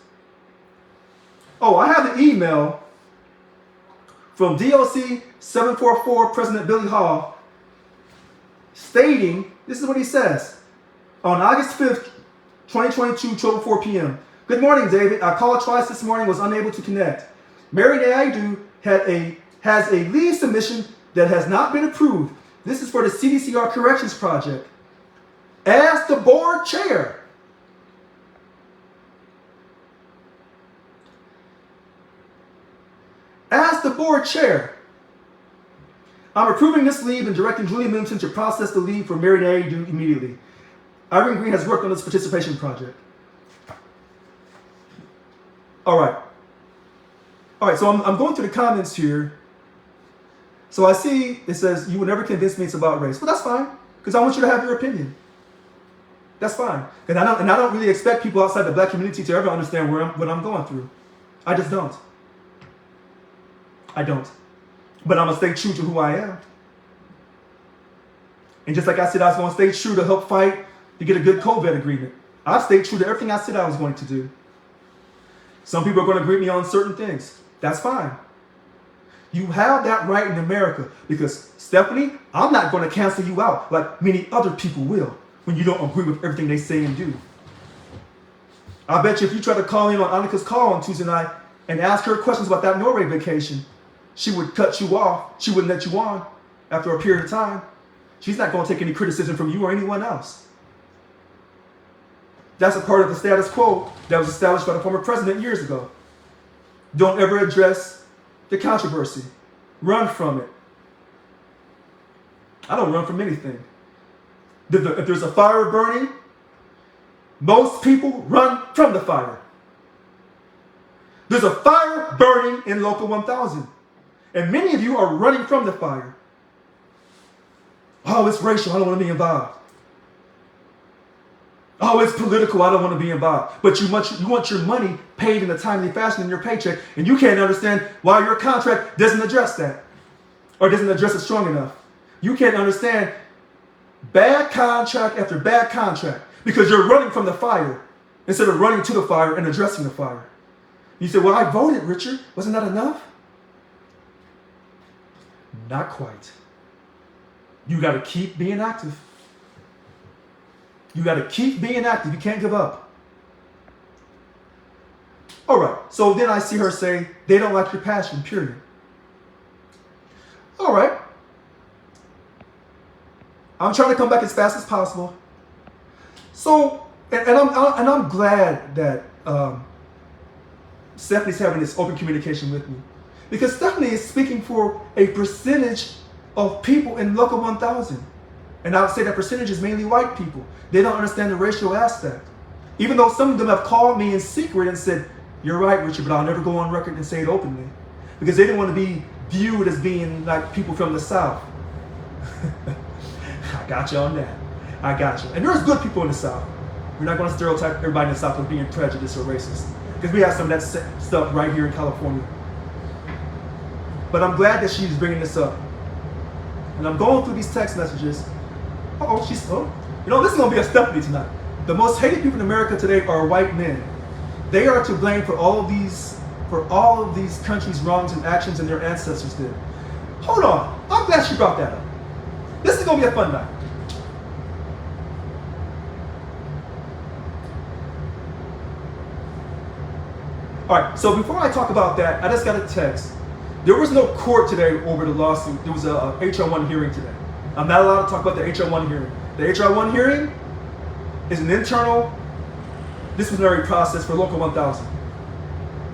Oh, I have an email from DOC 744 President Billy Hall stating, this is what he says, on August 5th, 2022, 12:04 p.m. Good morning, David. I called twice this morning, was unable to connect. Mary Naidu has a leave submission that has not been approved. This is for the CDCR Corrections Project. As the board chair, I'm approving this leave and directing Julia Middleton to process the leave for Mary Naidu immediately. Irene Green has worked on this participation project. All right, so I'm going through the comments here. So I see it says, you will never convince me it's about race. Well, that's fine, because I want you to have your opinion. That's fine. And I don't really expect people outside the black community to ever understand what I'm going through. I just don't. I don't. But I'm going to stay true to who I am. And just like I said, I was going to stay true to help fight to get a good COVID agreement. I've stayed true to everything I said I was going to do. Some people are going to agree with me on certain things. That's fine. You have that right in America because, Stephanie, I'm not going to cancel you out like many other people will when you don't agree with everything they say and do. I bet you if you try to call in on Annika's call on Tuesday night and ask her questions about that Norway vacation, she would cut you off. She wouldn't let you on after a period of time. She's not going to take any criticism from you or anyone else. That's a part of the status quo that was established by the former president years ago. Don't ever address the controversy. Run from it. I don't run from anything. If there's a fire burning, most people run from the fire. There's a fire burning in Local 1000. And many of you are running from the fire. Oh, it's racial. I don't want to be involved. Oh, it's political. I don't want to be involved. But you want your money paid in a timely fashion in your paycheck, and you can't understand why your contract doesn't address that or doesn't address it strong enough. You can't understand bad contract after bad contract because you're running from the fire instead of running to the fire and addressing the fire. You say, well, I voted, Richard. Wasn't that enough? Not quite. You got to keep being active. You got to keep being active. You can't give up. All right. So then I see her say, they don't like your passion, period. All right. I'm trying to come back as fast as possible. So, and I'm glad that Stephanie's having this open communication with me. Because Stephanie is speaking for a percentage of people in Local 1000. And I would say that percentage is mainly white people. They don't understand the racial aspect. Even though some of them have called me in secret and said, you're right, Richard, but I'll never go on record and say it openly. Because they didn't want to be viewed as being like people from the South. I got you on that. I got you. And there's good people in the South. We're not going to stereotype everybody in the South as being prejudiced or racist, because we have some of that stuff right here in California. But I'm glad that she's bringing this up. And I'm going through these text messages. This is going to be a Stephanie tonight. The most hated people in America today are white men. They are to blame for all of these countries' wrongs and actions and their ancestors did. Hold on. I'm glad she brought that up. This is going to be a fun night. All right, so before I talk about that, I just got a text. There was no court today over the lawsuit. There was a HR 1 hearing today. I'm not allowed to talk about the HR 1 hearing. The HR 1 hearing is an internal disciplinary process for Local 1000.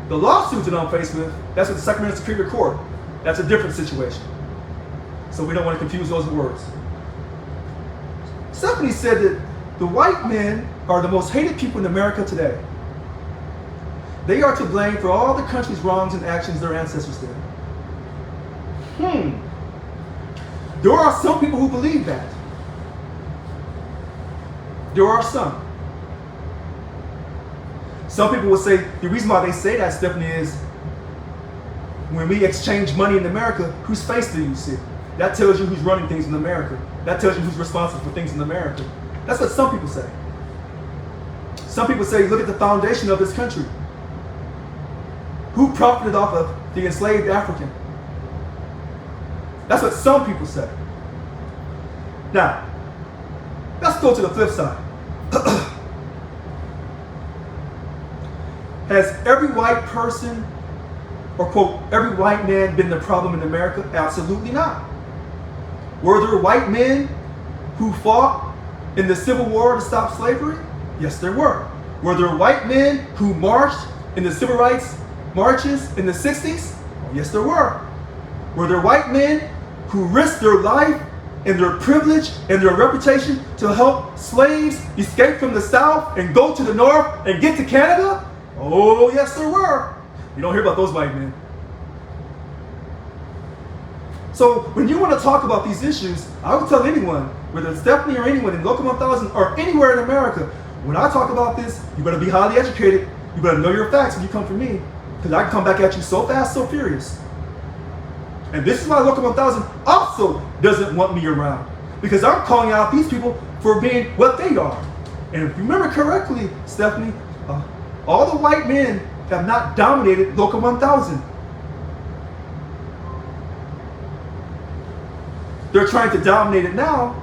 The lawsuit that I'm faced with, that's with the Sacramento Superior Court. That's a different situation. So we don't want to confuse those words. Stephanie said that the white men are the most hated people in America today. They are to blame for all the country's wrongs and actions their ancestors did. There are some people who believe that. There are some. Some people will say, the reason why they say that, Stephanie, is when we exchange money in America, whose face do you see? That tells you who's running things in America. That tells you who's responsible for things in America. That's what some people say. Some people say, look at the foundation of this country. Who profited off of the enslaved African? That's what some people say. Now, let's go to the flip side. Has every white person, or quote, every white man been the problem in America? Absolutely not. Were there white men who fought in the Civil War to stop slavery? Yes, there were. Were there white men who marched in the civil rights marches in the 60s? Yes, there were. Were there white men who risked their life and their privilege and their reputation to help slaves escape from the South and go to the North and get to Canada? Oh, yes, there were. You don't hear about those white men. So when you want to talk about these issues, I would tell anyone, whether it's Stephanie or anyone in Local 1000 or anywhere in America, when I talk about this, you better be highly educated. You better know your facts when you come for me, because I can come back at you so fast, so furious. And this is why Local 1000 also doesn't want me around, because I'm calling out these people for being what they are. And if you remember correctly, Stephanie, all the white men have not dominated Local 1000. They're trying to dominate it now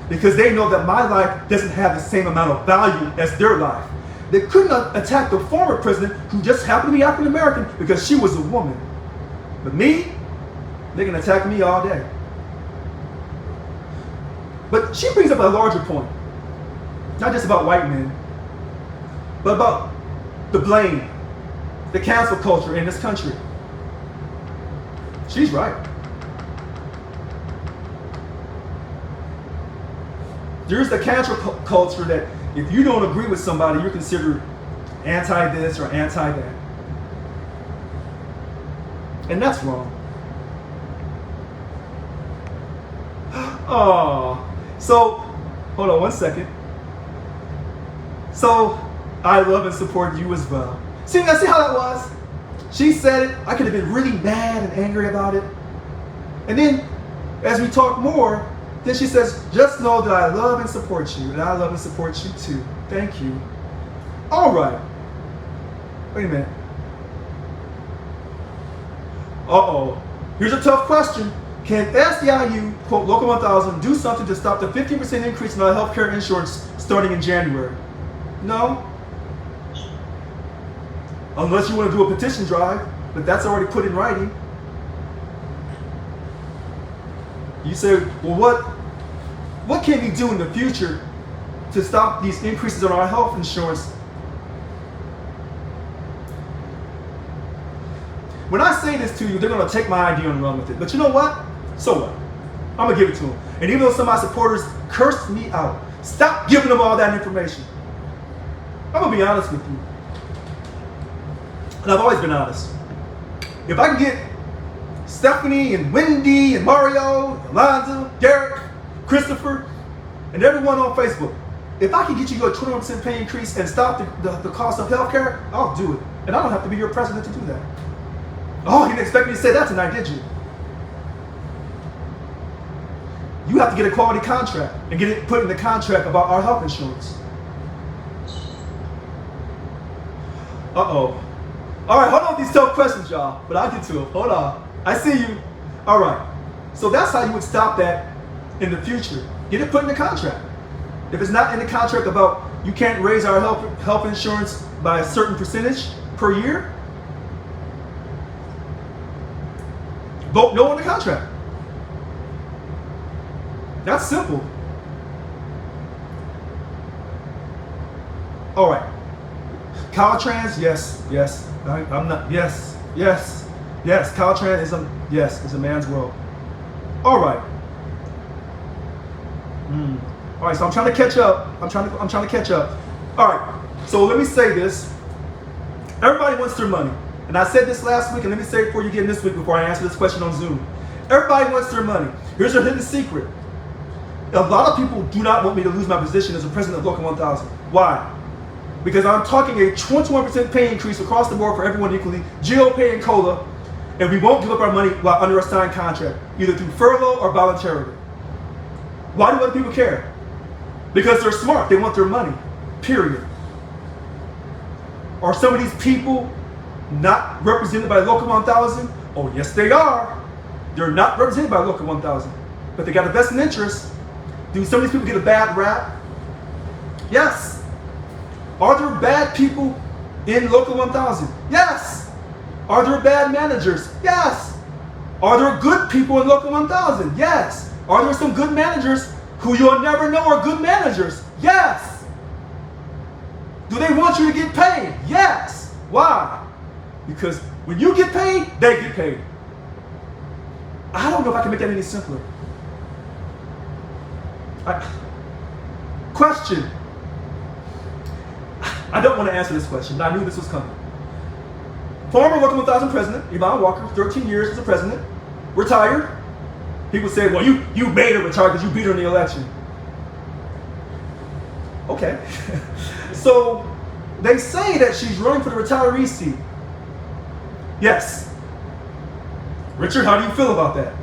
because they know that my life doesn't have the same amount of value as their life. They could not attack the former president who just happened to be African American because she was a woman. But me, they can attack me all day. But she brings up a larger point, not just about white men, but about the blame, the cancel culture in this country. She's right. There's the cancel culture that if you don't agree with somebody, you're considered anti-this or anti-that. And that's wrong. Oh, so, hold on one second. So, I love and support you as well. See how that was? She said it. I could have been really mad and angry about it. And then, as we talk more, then she says, just know that I love and support you, and I love and support you too. Thank you. All right. Wait a minute. Uh-oh. Here's a tough question. Can SEIU, quote, Local 1000, do something to stop the 15% increase in our healthcare insurance starting in January? No. Unless you want to do a petition drive, but that's already put in writing. You say, well, what can we do in the future to stop these increases on our health insurance? When I say this to you, they're going to take my idea and run with it. But you know what? So what? I'm going to give it to them. And even though some of my supporters cursed me out, stop giving them all that information. I'm going to be honest with you. And I've always been honest. If I can get Stephanie and Wendy and Mario, Alonzo, Derek, Christopher, and everyone on Facebook, if I can get you a 21% pay increase and stop the cost of healthcare, I'll do it. And I don't have to be your president to do that. Oh, you didn't expect me to say that tonight, did you? You have to get a quality contract and get it put in the contract about our health insurance. Uh-oh. All right, hold on with these tough questions, y'all. But I'll get to them. Hold on. I see you. All right. So that's how you would stop that in the future. Get it put in the contract. If it's not in the contract about you can't raise our health insurance by a certain percentage per year, vote no on the contract. That's simple. All right. Caltrans, yes. I'm not, yes. Caltrans is a man's world. All right. All right, so I'm trying to catch up. I'm trying to catch up. All right, so let me say this. Everybody wants their money. And I said this last week, and let me say it for you again this week before I answer this question on Zoom. Everybody wants their money. Here's a hidden secret. A lot of people do not want me to lose my position as the president of Local 1000. Why? Because I'm talking a 21% pay increase across the board for everyone equally, GO pay and COLA, and we won't give up our money while under a signed contract, either through furlough or voluntarily. Why do other people care? Because they're smart. They want their money, period. Are some of these people not represented by Local 1000? Oh, yes, they are. They're not represented by Local 1000, but they got a vested interest. Do some of these people get a bad rap? Yes. Are there bad people in Local 1000? Yes. Are there bad managers? Yes. Are there good people in Local 1000? Yes. Are there some good managers who you'll never know are good managers? Yes. Do they want you to get paid? Yes. Why? Because when you get paid, they get paid. I don't know if I can make that any simpler. Question. I don't want to answer this question, but I knew this was coming. Former Local 1000 president, Yvonne Walker, 13 years as a president, retired. People say, well, you made her retire because you beat her in the election. Okay. So they say that she's running for the retiree seat. Yes. Richard, how do you feel about that?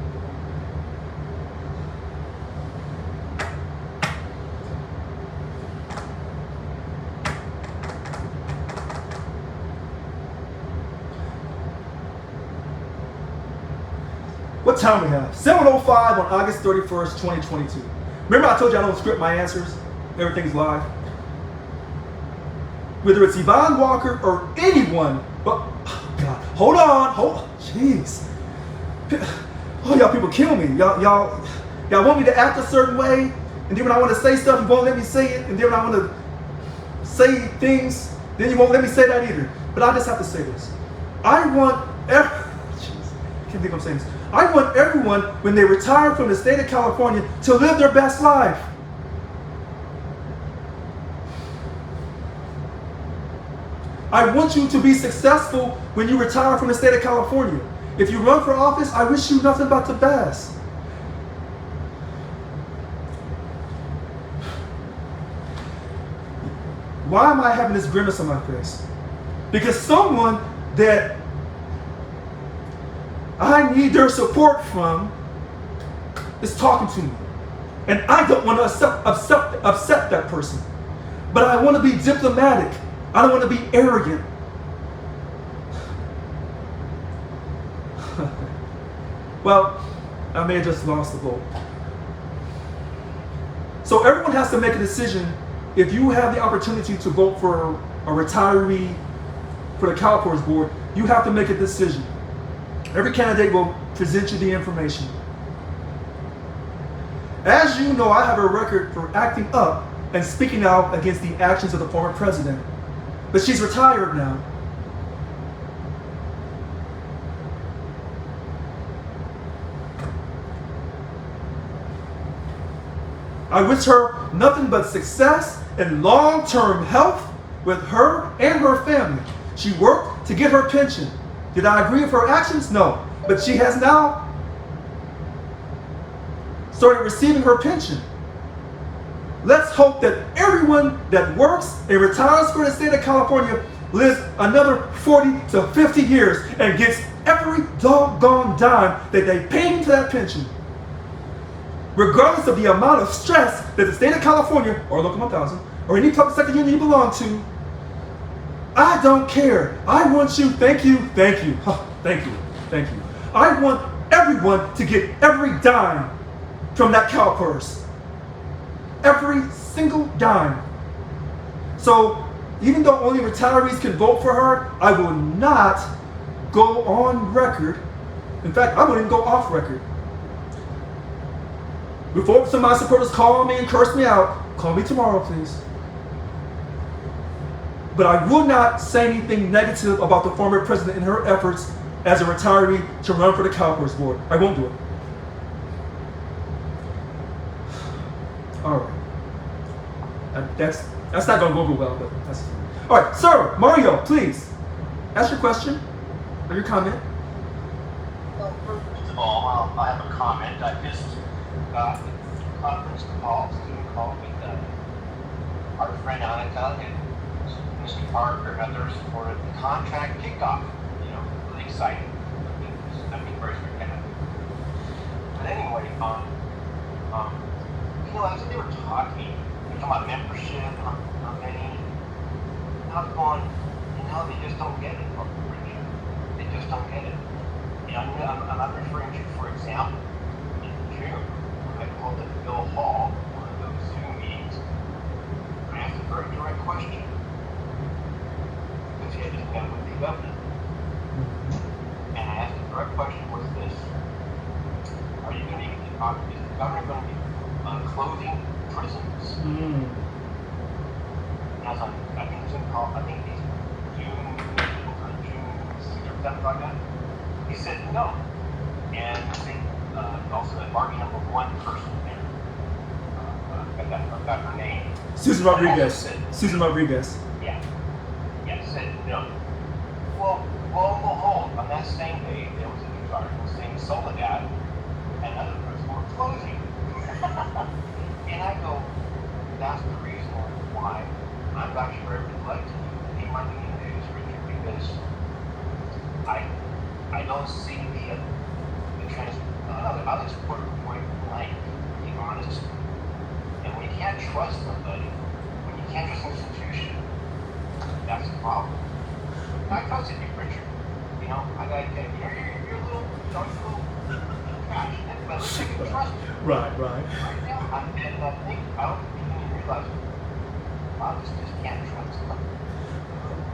What time we have? 7:05 on August 31st, 2022. Remember I told you I don't script my answers? Everything's live. Whether it's Yvonne Walker or anyone, but, oh God, hold on, jeez. Oh, y'all people kill me. Y'all want me to act a certain way, and then when I want to say stuff, you won't let me say it, and then when I want to say things, then you won't let me say that either. But I just have to say this. I want I can't believe I'm saying this. I want everyone, when they retire from the state of California, to live their best life. I want you to be successful when you retire from the state of California. If you run for office, I wish you nothing but the best. Why am I having this grimace on my face? Because someone that I need their support from is talking to me. And I don't want to upset that person. But I want to be diplomatic. I don't want to be arrogant. Well, I may have just lost the vote. So everyone has to make a decision. If you have the opportunity to vote for a retiree for the CalPERS board, you have to make a decision. Every candidate will present you the information. As you know, I have a record for acting up and speaking out against the actions of the former president. But she's retired now. I wish her nothing but success and long-term health with her and her family. She worked to get her pension. Did I agree with her actions? No. But she has now started receiving her pension. Let's hope that everyone that works and retires for the state of California lives another 40 to 50 years and gets every doggone dime that they paid into that pension. Regardless of the amount of stress that the state of California, or Local 1000, or any public sector union you belong to, I don't care. I want you, thank you, thank you, thank you, thank you. I want everyone to get every dime from that cow purse. Every single dime. So, even though only retirees can vote for her, I will not go on record. In fact, I won't even go off record. Before some of my supporters call me and curse me out, call me tomorrow, please. But I will not say anything negative about the former president and her efforts as a retiree to run for the Cowpers board. I won't do it. All right. That's not going to go well, but that's fine. All right, sir, Mario, please ask your question or your comment. Well, first of all, I have a comment. I missed the conference call, student call with our friend Annika and Mr. Parker and others for the contract kickoff. Really exciting. I mean, very spectacular. But anyway, as they were talking about membership, how many, I was going, they just don't get it, Richard. They just don't get it. I'm not referring to, for example, in June, when I called at Bill Hall, one of those Zoom meetings, and I asked a very direct question, because he had just met with the governor. And I asked the direct question was this: are you going to be, is the governor going to be closing prisons? And I was on, I think Zoom call, I think he's June 6th or something like that. He said no. And I think also the bargain number one person there, I got her name. Susan Rodriguez. Susan Rodriguez. Yeah, said no. Well, lo and behold, on that same day, there was a news article saying Soledad and other prisons were closing. And I go, that's the reason why I'm actually very reluctant to be my news, Richard, because I don't see the I'll just put it point blank, to be honest. And when you can't trust somebody, when you can't trust an institution, that's the problem. I trusted you, Richard. I gotta get you're a little, trash, but at least I can trust you. Right. Right now, I don't think you realize, I just can't trust them.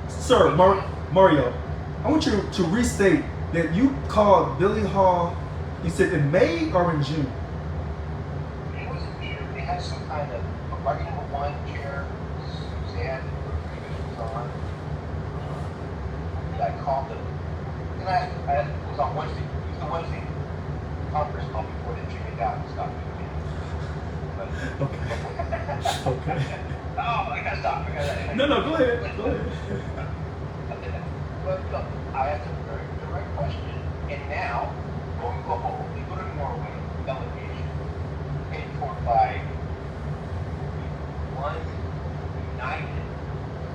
Sir, Mario, I want you to restate that you called Billy Hall, you said in May or in June? It was in June. They had some kind of bargain number one chair, Suzanne was on. And I called them. And it was on Wednesday. It was the Wednesday conference call before they checked it out and stopped doing it. But, Okay. Oh, I gotta stop. No, go ahead. But look, I asked a very direct question. And now, going to go home, they go to Norway, delegation, paid for by one united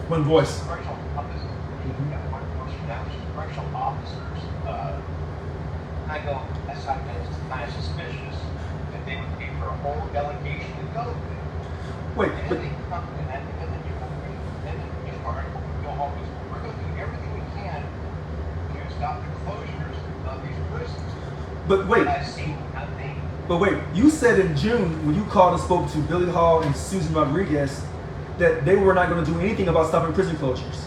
One voice. correctional officers. Correctional officers. I go, that's kind of suspicious that they would pay for a whole delegation to go there. Wait, And but then they come and then the news article go home is we're going to do everything we can to stop the closures of these prisons. But wait. I've seen nothing. But wait, you said in June when you called and spoke to Billy Hall and Susan Rodriguez that they were not going to do anything about stopping prison closures.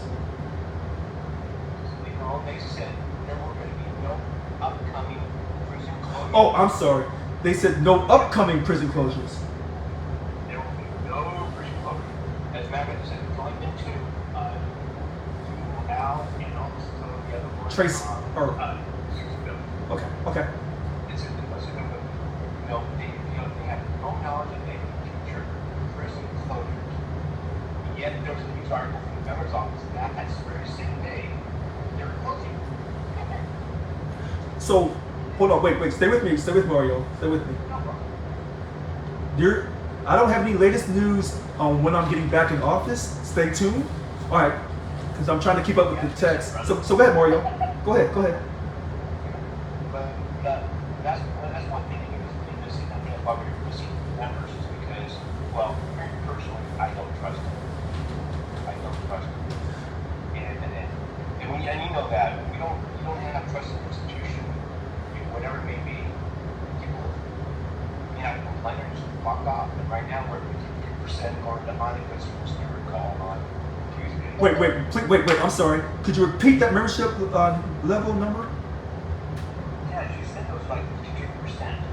They said there were going to be no upcoming prison closures. Oh, I'm sorry. They said no upcoming prison closures. There will be no prison closures. As a matter of fact, they said it's only been two. Al and also the other one. Trace. Okay. It's a they have no knowledge of any future prison closures. Yet there was a news article from the governor's office that very same day they were closing. So, hold on, wait, stay with me, Mario, stay with me. No problem. I don't have any latest news on when I'm getting back in office. Stay tuned. All right, because I'm trying to keep up with the text. So go ahead, Mario. Go ahead. But that's one thing that you're missing. I think why we're missing members is because, well, very personally, I don't trust them. And when you know that you don't have trust in the institution, whatever it may be, people, complainers walk off. And right now we're 50% going to Monica's recall on Tuesday. Wait. I'm sorry. Could you repeat that membership level number? Yeah, she said it was like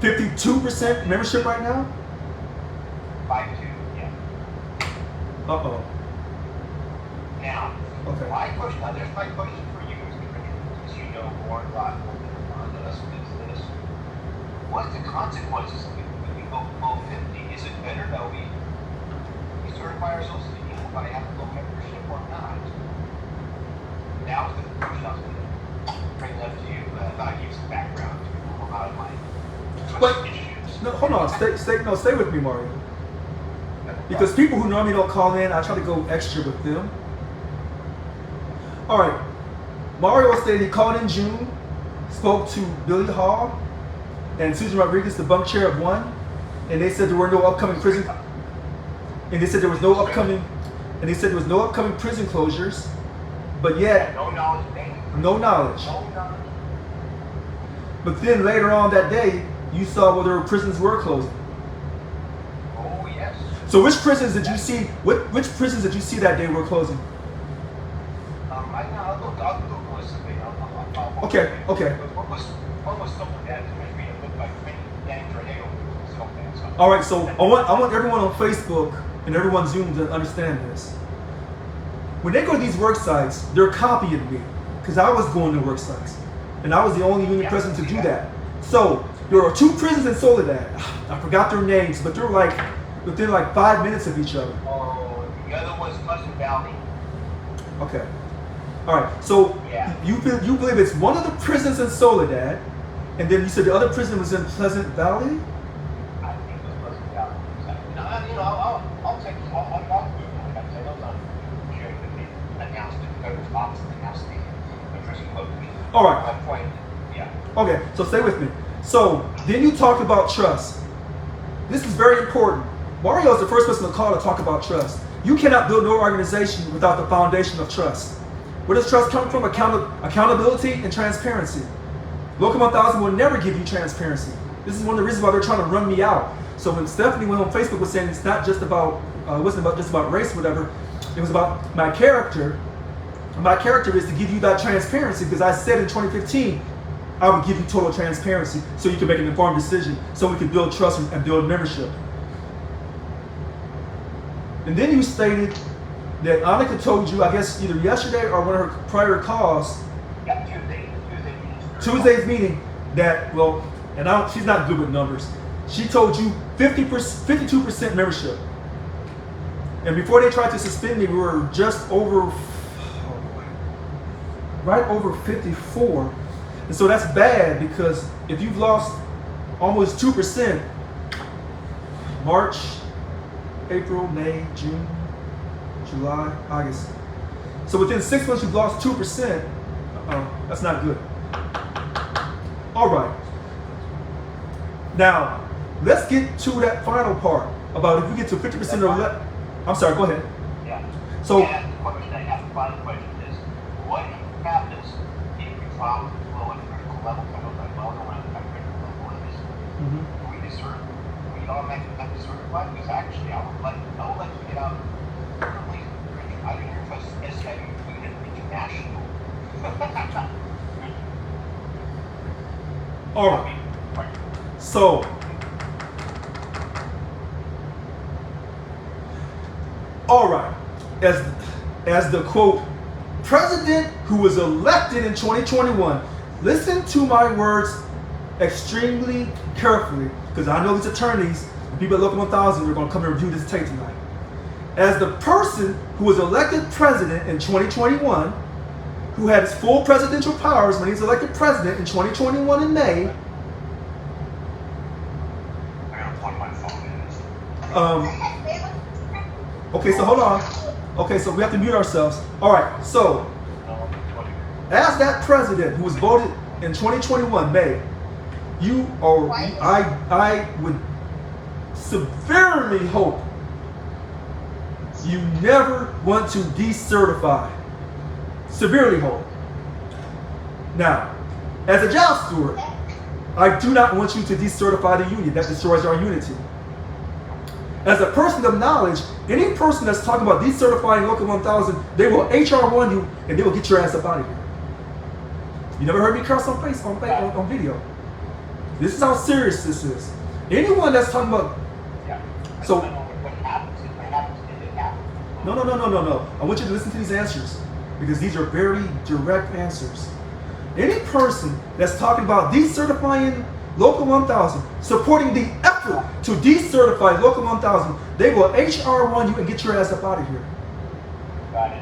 52%. 52% membership right now? 52, yeah. Uh-oh. Now, Okay. there's my question for you, Mr. Richard, since you know more a lot more than us with this. What's the consequences when you go below 50? Is it better that we certify ourselves to by ethical membership or not? Now is the question I was going to bring up to you, about you some background to move out of my issues. No, hold on. Stay with me, Mario. Because people who normally don't call in, I try to go extra with them. All right. Mario stated he called in June, spoke to Billy Hall and Susan Rodriguez, the bunk chair of one, and they said there were no upcoming prison. And they said there was no upcoming. And they said there was no upcoming prison closures, but yet no knowledge. No knowledge. But then later on that day, you saw whether prisons were closing. Oh yes. So which prisons did you see? Which prisons did you see that day were closing? I'll go listen. Okay. What was something that looked like Danny Tornado? All right. So I want everyone on Facebook and everyone Zoom to understand this. When they go to these work sites, they're copying me because I was going to work sites, and I was the only union president to do that. So there are two prisons in Soledad. I forgot their names, but they're like within like 5 minutes of each other. Oh, the other one's Pleasant Valley. Okay. All right. So you believe it's one of the prisons in Soledad, and then you said the other prison was in Pleasant Valley? I think it was Pleasant Valley. I'll take it. I'll Google it. I know it's on sharing that they announced it. The governor's office announced the prison closure. All right. My point, yeah. Okay. So stay with me. So then you talked about trust. This is very important. Mario is the first person to call to talk about trust. You cannot build no organization without the foundation of trust. Where does trust come from? Accountability and transparency. Local 1000 will never give you transparency. This is one of the reasons why they're trying to run me out. So when Stephanie went on Facebook was saying it's not just about, it wasn't just about race or whatever, it was about my character. My character is to give you that transparency because I said in 2015, I would give you total transparency so you can make an informed decision, so we can build trust and build membership. And then you stated that Annika told you, I guess either yesterday or one of her prior calls, Tuesday's meeting, that, well, and she's not good with numbers. She told you 52% membership. And before they tried to suspend me, we were just over, right over 54. And so that's bad because if you've lost almost 2%, March, April, May, June, July, August. So within 6 months you've lost 2%. That's not good. All right. Now, let's get to that final part about if you get to 50% or less. I'm sorry, go ahead. Yeah. So, and the final question is, what happens if you drop below a critical level? I don't know what a critical level is. Do we decertify? We automatically have to certify? Because actually, I would like to get out early. I don't even trust SCIU doing it international. all right. So, all right. As the quote, president who was elected in 2021, listen to my words extremely carefully, because I know these attorneys, the people at Local 1000, are going to come and review this tape tonight. As the person who was elected president in 2021, who had his full presidential powers when he was elected president in 2021 in May. I gotta plug my phone in. Okay, so hold on. Okay, so we have to mute ourselves. All right, so as that president who was voted in 2021 May, I would severely hope you never want to decertify. Severely hope. Now, as a job steward, I do not want you to decertify the union. That destroys our unity. As a person of knowledge, any person that's talking about decertifying Local 1000, they will HR1 you and they will get your ass up out of here. You never heard me curse on video. This is how serious this is. Anyone that's talking about... So... No. I want you to listen to these answers because these are very direct answers. Any person that's talking about decertifying Local 1000, supporting the effort to decertify Local 1000, they will HR1 you and get your ass up out of here.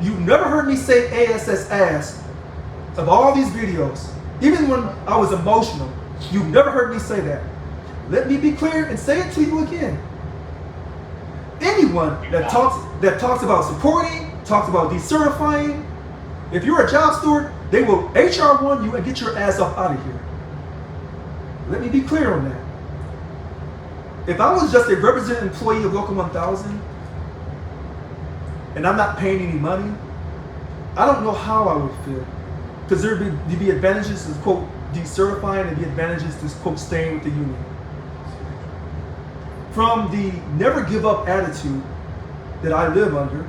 You never heard me say ASS ass of all these videos. Even when I was emotional, you never heard me say that. Let me be clear and say it to you again. Anyone that talks about supporting, talks about decertifying, if you're a job steward, they will HR1 you and get your ass up out of here. Let me be clear on that. If I was just a representative employee of Local 1000 and I'm not paying any money, I don't know how I would feel. Because there'd be advantages to, quote, decertifying and the advantages to, quote, staying with the union. From the never give up attitude that I live under,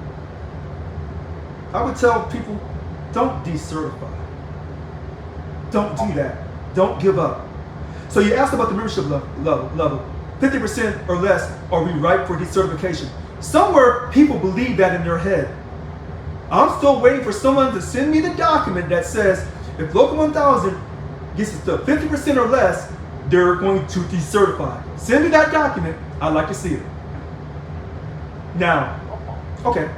I would tell people, don't decertify. Don't do that. Don't give up. So you asked about the membership level. 50% or less, are we ripe for decertification? Somewhere people believe that in their head. I'm still waiting for someone to send me the document that says if Local 1000 gets to 50% or less, they're going to decertify. Send me that document. I'd like to see it. Now, okay,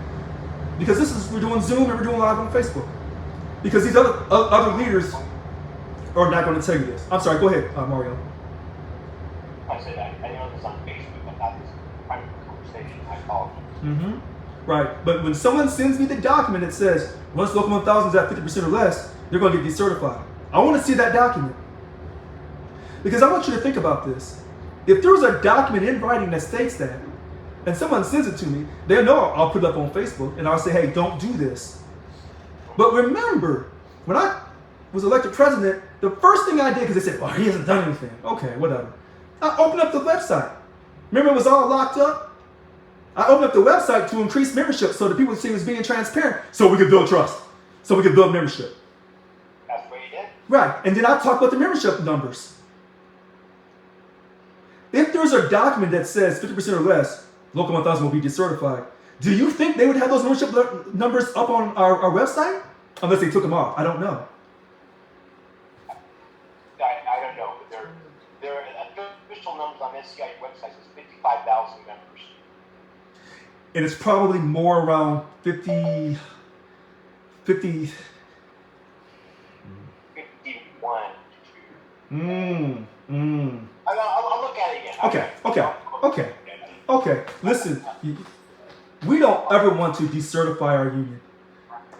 because we're doing Zoom and we're doing live on Facebook. Because these other leaders are not going to tell you this. I'm sorry, go ahead, Mario. I said I know this on Facebook, but that is a private conversation. I apologize. Mm-hmm. Right, but when someone sends me the document that says once Local 1000 is at 50% or less, they're going to get decertified. I want to see that document. Because I want you to think about this. If there's a document in writing that states that, and someone sends it to me, they'll know I'll put it up on Facebook and I'll say, hey, don't do this. But remember, when I was elected president, the first thing I did, because they said, well, he hasn't done anything. Okay, whatever. I opened up the website. Remember it was all locked up? I opened up the website to increase membership so that people would see it was being transparent so we could build trust, so we could build membership. That's what you did? Right, and then I talked about the membership numbers. If there's a document that says 50% or less, Local 1000 will be decertified, do you think they would have those membership numbers up on our website? Unless they took them off. I don't know. I don't know, but their official numbers on SCI websites is 55,000 members. And it's probably more around 50. 51. I'll look at it again. Okay. Listen, we don't ever want to decertify our union.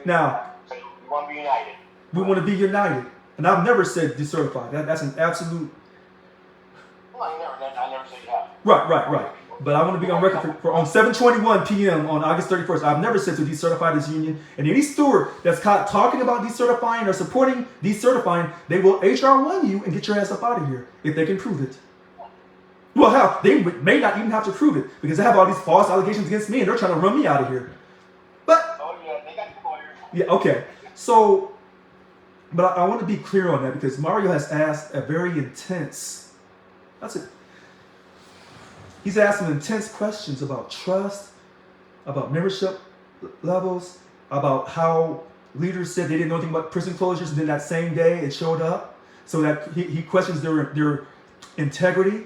Now, so you want to be united. We want to be united. And I've never said decertify. That's an absolute... Well, I never said you have. Right. But I want to be on record for on 7:21 p.m. on August 31st. I've never said to decertify this union. And any steward that's caught talking about decertifying or supporting decertifying, they will HR1 you and get your ass up out of here if they can prove it. Well, hell, they may not even have to prove it because they have all these false allegations against me and they're trying to run me out of here. But... Oh, yeah, they got lawyers. Yeah, okay. So, but I want to be clear on that because Mario has asked a very intense... That's it. He's asking intense questions about trust, about membership levels, about how leaders said they didn't know anything about prison closures, and then that same day it showed up. So that he questions their integrity,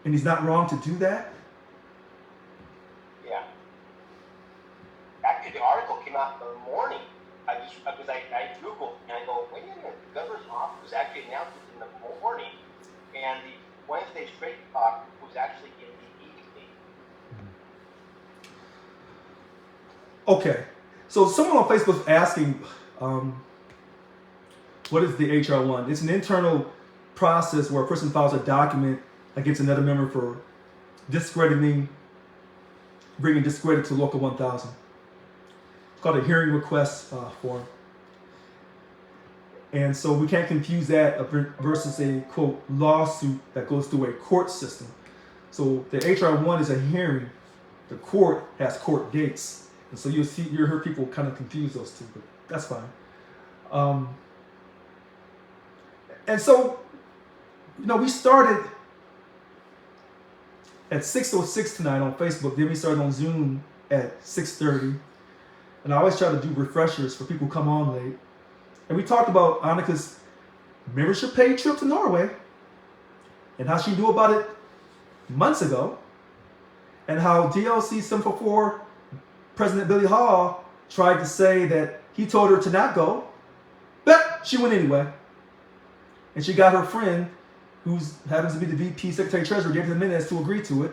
and he's not wrong to do that. Yeah. Actually, the article came out in the morning. I Googled was in the morning, and the Wednesday straight talk was actually in the evening. Okay, so someone on Facebook is asking, what is the HR1? It's an internal process where a person files a document against another member for discrediting, bringing discredit to Local 1000. It's called a hearing request form. And so we can't confuse that versus a, quote, lawsuit that goes through a court system. So the HR1 is a hearing. The court has court dates. And so you'll hear people kind of confuse those two, but that's fine. And so, we started at 6:06 tonight on Facebook. Then we started on Zoom at 6:30. And I always try to do refreshers for people who come on late. And we talked about Annika's membership paid trip to Norway and how she knew about it months ago, and how DLC 744 President Billy Hall tried to say that he told her to not go, but she went anyway. And she got her friend, who happens to be the VP Secretary Treasurer, David Jimenez, to agree to it.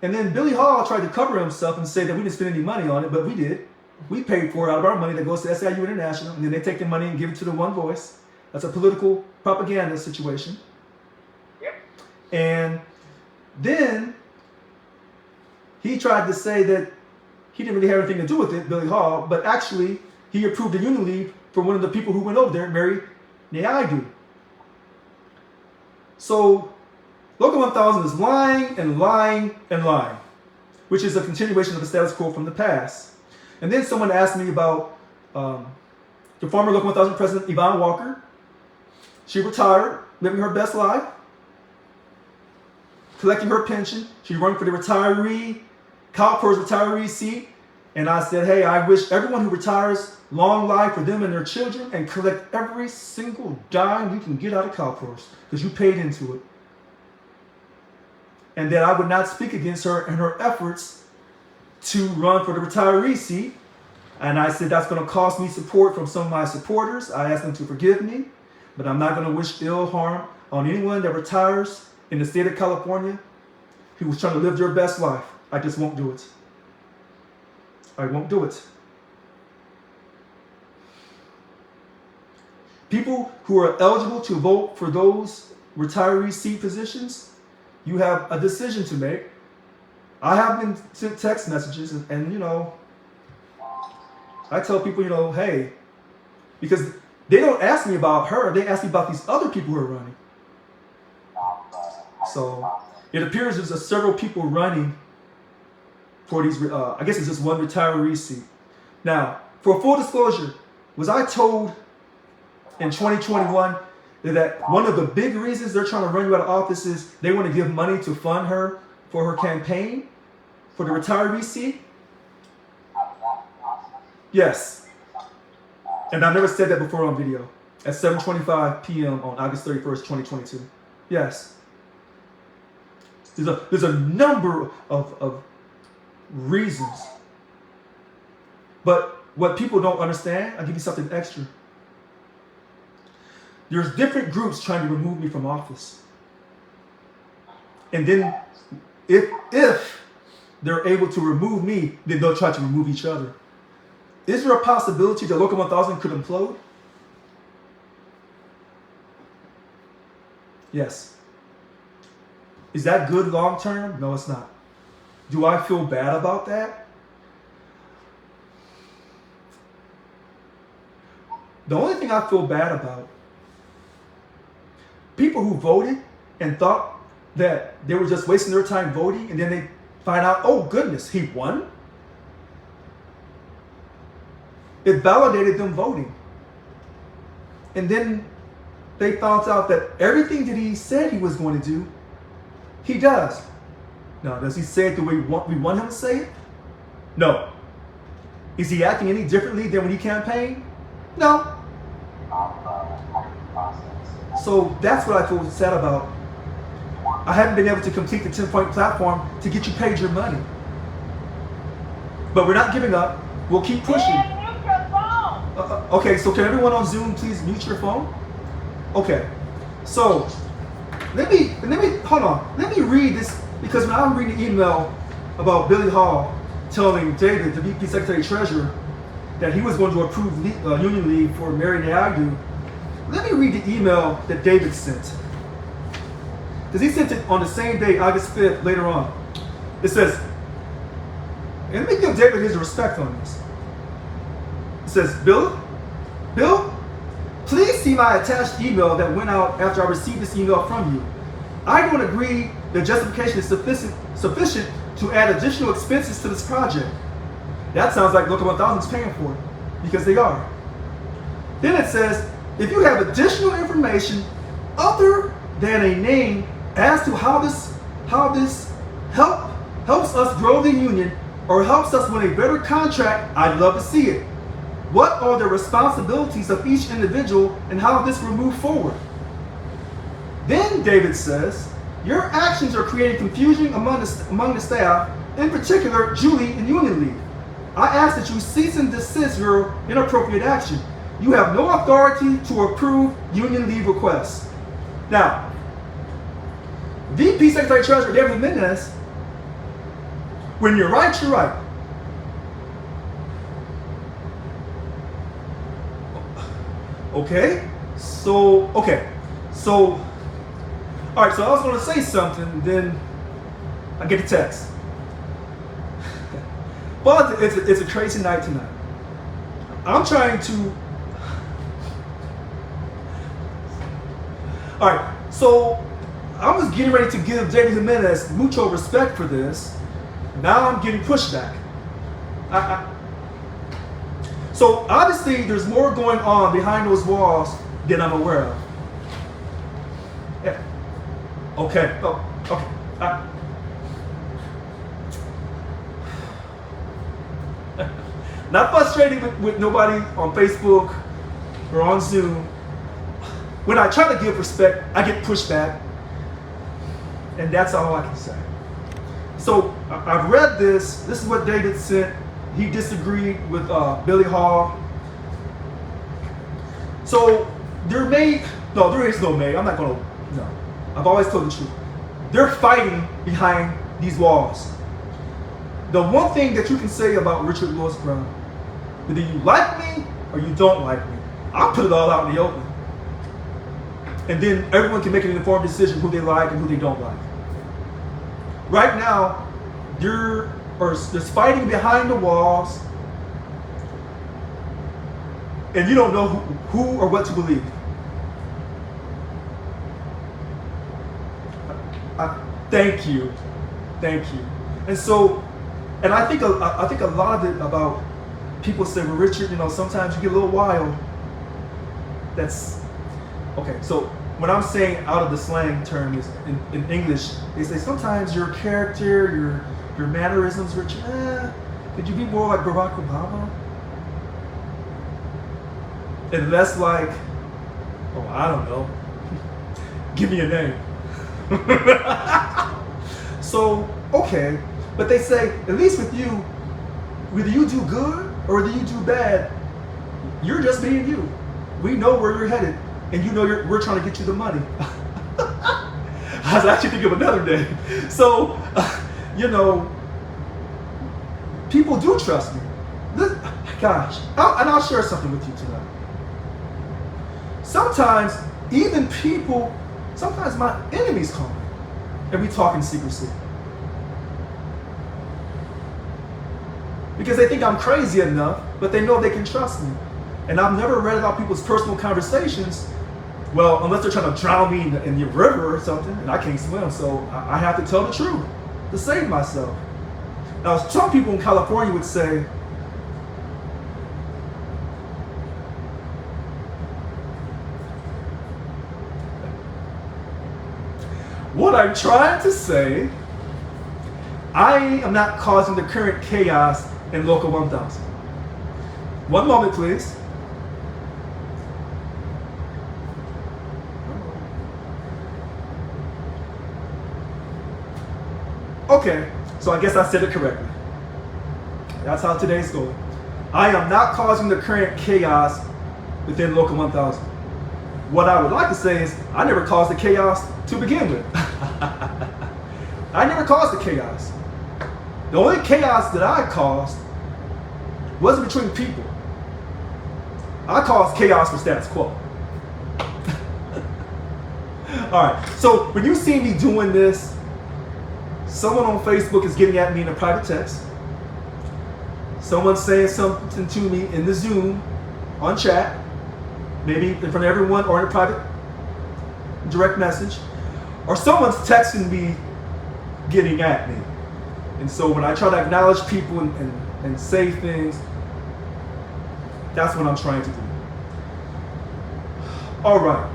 And then Billy Hall tried to cover himself and say that we didn't spend any money on it, but we did. We paid for it out of our money that goes to SIU International, and then they take the money and give it to the One Voice. That's a political propaganda situation. Yep. And then he tried to say that he didn't really have anything to do with it, Billy Hall, but actually he approved the union leave for one of the people who went over there, Mary Naidu. So Local 1000 is lying and lying and lying, which is a continuation of the status quo from the past. And then someone asked me about the former Local 1000 president, Yvonne Walker. She retired, living her best life, collecting her pension. She ran for the CalPERS retiree seat. And I said, hey, I wish everyone who retires long life for them and their children, and collect every single dime you can get out of CalPERS because you paid into it. And that I would not speak against her and her efforts to run for the retiree seat. And I said that's going to cost me support from some of my supporters. I asked them to forgive me, but I'm not going to wish ill harm on anyone that retires in the state of California who was trying to live their best life. I just won't do it. I won't do it. People who are eligible to vote for those retiree seat positions, you have a decision to make. I have been sent text messages and I tell people, hey, because they don't ask me about her, they ask me about these other people who are running. So it appears there's several people running for these, I guess it's just one retiree seat. Now, for full disclosure, was I told in 2021 that one of the big reasons they're trying to run you out of office is they want to give money to fund her for her campaign for the retiree seat? Yes. And I've never said that before on video. At 7:25 p.m. on August 31st, 2022. Yes. There's a number of reasons. But what people don't understand, I'll give you something extra. There's different groups trying to remove me from office. And then if they're able to remove me, then they'll try to remove each other. Is there a possibility that Local 1000 could implode? Yes. Is that good long term? No, it's not. Do I feel bad about that? The only thing I feel bad about, people who voted and thought that they were just wasting their time voting, and then they find out, oh goodness, he won. It validated them voting. And then they found out that everything that he said he was going to do, he does. Now, does he say it the way we want him to say it? No. Is he acting any differently than when he campaigned? No. So that's what I feel sad about. I haven't been able to complete the 10-point platform to get you paid your money. But we're not giving up. We'll keep pushing. Mute your phone. Okay, so can everyone on Zoom please mute your phone? Okay. So let me hold on. Let me read this, because when I'm reading the email about Billy Hall telling David, the VP Secretary Treasurer, that he was going to approve union leave for Mary Naidu, let me read the email that David sent. Because he sent it on the same day, August 5th, later on. It says, and let me give David his respect on this. It says, Bill, please see my attached email that went out after I received this email from you. I don't agree that justification is sufficient to add additional expenses to this project. That sounds like Local 1000 is paying for it, because they are. Then it says, if you have additional information other than a name as to how this helps us grow the union or helps us win a better contract, I'd love to see it. What are the responsibilities of each individual and how this will move forward? Then David says, your actions are creating confusion among the staff, in particular Julie and union leave. I ask that you cease and desist your inappropriate action. You have no authority to approve union leave requests. Now, VP Secretary Treasurer David Menendez, when you're right, you're right. Okay, so, all right, so I was going to say something, then I get a text. But it's a crazy night tonight. I'm trying to, all right, so I was getting ready to give David Jimenez mucho respect for this. Now I'm getting pushback. So obviously there's more going on behind those walls than I'm aware of. Yeah. Okay. Oh, okay. Not frustrated with nobody on Facebook or on Zoom. When I try to give respect, I get pushback. And that's all I can say. So I've read this. This is what David sent. He disagreed with Billy Hall. So there is no may. I'm not going to, no. I've always told the truth. They're fighting behind these walls. The one thing that you can say about Richard Lewis Brown, whether you like me or you don't like me, I'll put it all out in the open. And then everyone can make an informed decision who they like and who they don't like. Right now, there's fighting behind the walls, and you don't know who or what to believe. Thank you. And so, and I think a lot of it about people say, well, Richard, sometimes you get a little wild. That's okay. So when I'm saying out of the slang term is in English, they say sometimes your character, your mannerisms, Richard, could you be more like Barack Obama? And less like, oh, I don't know. Give me a name. So, okay. But they say, at least with you, whether you do good or whether you do bad, you're just being you. We know where you're headed, and we're trying to get you the money. I was actually thinking of another day. So, people do trust me. Gosh, and I'll share something with you tonight. Sometimes, sometimes my enemies call me, and we talk in secrecy. Because they think I'm crazy enough, but they know they can trust me. And I've never read about people's personal conversations, well, unless they're trying to drown me in the river or something, and I can't swim, so I have to tell the truth to save myself. Now, some people in California would say, what I'm trying to say, I am not causing the current chaos in Local 1000. One moment, please. Okay, so I guess I said it correctly. That's how today's going. I am not causing the current chaos within Local 1000. what I would like to say is I never caused the chaos to begin with. I never caused the chaos. The only chaos that I caused wasn't between people. I caused chaos for status quo. All right, so when you see me doing this, someone on Facebook is getting at me in a private text. Someone's saying something to me in the Zoom, on chat, maybe in front of everyone or in a private direct message, or someone's texting me getting at me. And so when I try to acknowledge people and say things, that's what I'm trying to do. All right.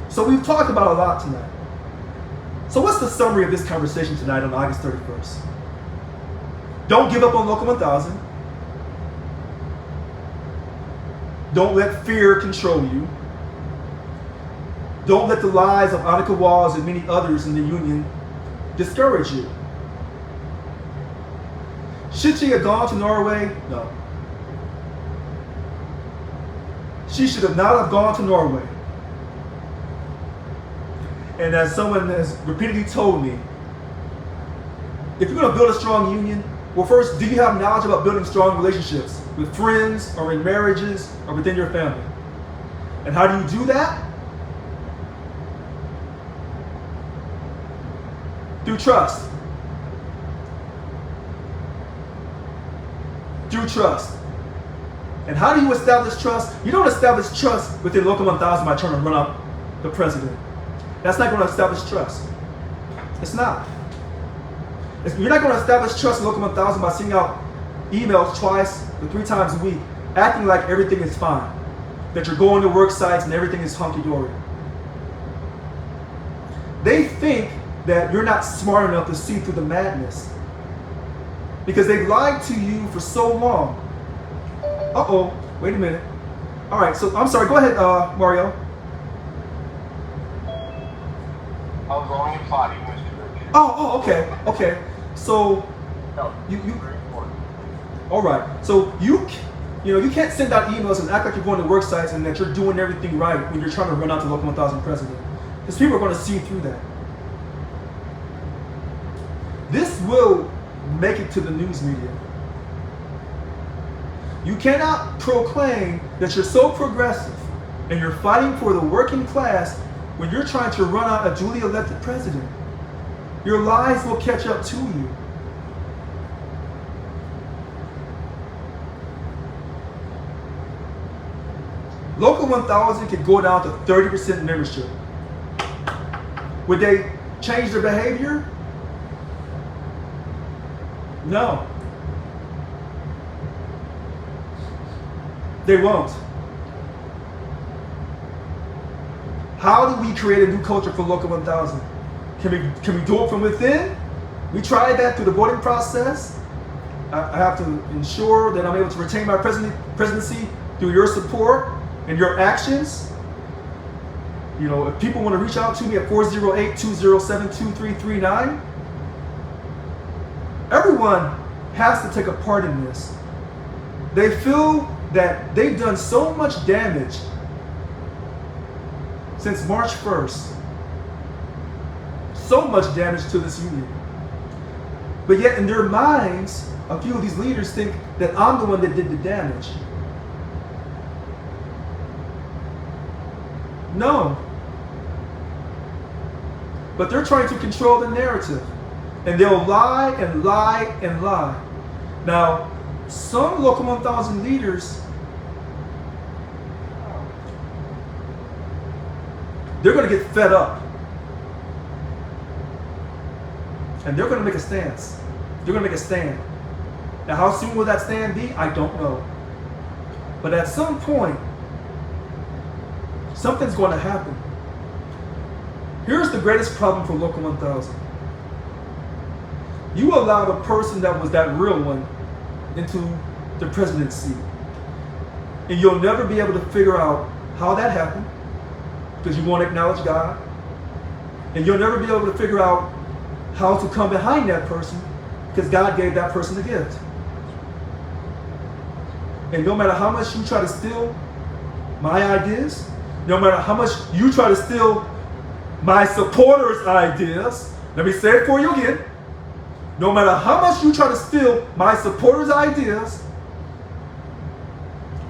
So we've talked about a lot tonight. So what's the summary of this conversation tonight on August 31st? Don't give up on Local 1000. Don't let fear control you. Don't let the lies of Annika Walls and many others in the union discourage you. Should she have gone to Norway? No. She should have not have gone to Norway. And as someone has repeatedly told me, if you're going to build a strong union, well, first, do you have knowledge about building strong relationships with friends or in marriages or within your family? And how do you do that? Through trust. Through trust. And how do you establish trust? You don't establish trust within Local 1000 by trying to run up the president. That's not going to establish trust. It's not. You're not going to establish trust in Local 1000 by sending out emails twice or 3 times a week, acting like everything is fine, that you're going to work sites and everything is hunky-dory. They think that you're not smart enough to see through the madness because they've lied to you for so long. Uh-oh, wait a minute. All right, so I'm sorry, go ahead, Mario. I was only applauding, Mr. Richard. Oh, okay. So, you all right. So you can't send out emails and act like you're going to work sites and that you're doing everything right when you're trying to run out the Local 1000 president, because people are going to see through that. This will make it to the news media. You cannot proclaim that you're so progressive and you're fighting for the working class when you're trying to run out a duly elected president. Your lies will catch up to you. Local 1000 could go down to 30% membership. Would they change their behavior? No. They won't. How do we create a new culture for Local 1000? Can we do it from within? We tried that through the voting process. I have to ensure that I'm able to retain my presidency through your support and your actions. You know, if people want to reach out to me at 408-207-2339, everyone has to take a part in this. They feel that they've done so much damage since March 1st. So much damage to this union. But yet in their minds, a few of these leaders think that I'm the one that did the damage. No. But they're trying to control the narrative. And they'll lie and lie and lie. Now, some Local 1000 leaders, they're going to get fed up. And they're going to make a stance. They're going to make a stand. Now, how soon will that stand be? I don't know. But at some point, something's going to happen. Here's the greatest problem for Local 1000. You allow the person that was that real one into the presidency. And you'll never be able to figure out how that happened because you won't acknowledge God. And you'll never be able to figure out how to come behind that person because God gave that person the gift. And no matter how much you try to steal my ideas, no matter how much you try to steal my supporters' ideas, let me say it for you again. No matter how much you try to steal my supporters' ideas,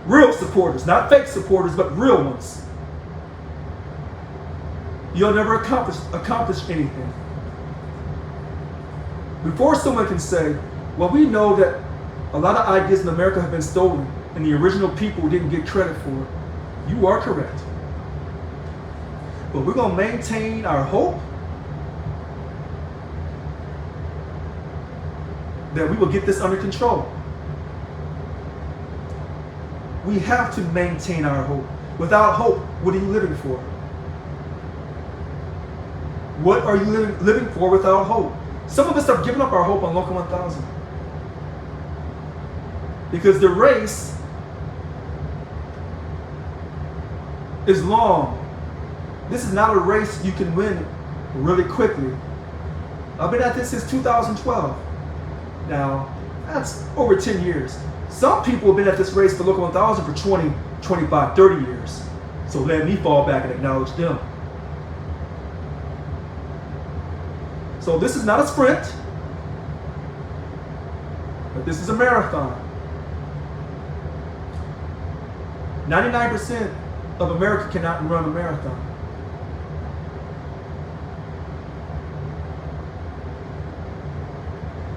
real supporters, not fake supporters, but real ones, you'll never accomplish anything. Before someone can say, well, we know that a lot of ideas in America have been stolen and the original people didn't get credit for it, you are correct. But we're going to maintain our hope that we will get this under control. We have to maintain our hope. Without hope, what are you living for? What are you living for without hope? Some of us have given up our hope on Local 1000. Because the race is long. This is not a race you can win really quickly. I've been at this since 2012. Now, that's over 10 years. Some people have been at this race for Local 1000 for 20, 25, 30 years. So let me fall back and acknowledge them. So this is not a sprint, but this is a marathon. 99% of America cannot run a marathon.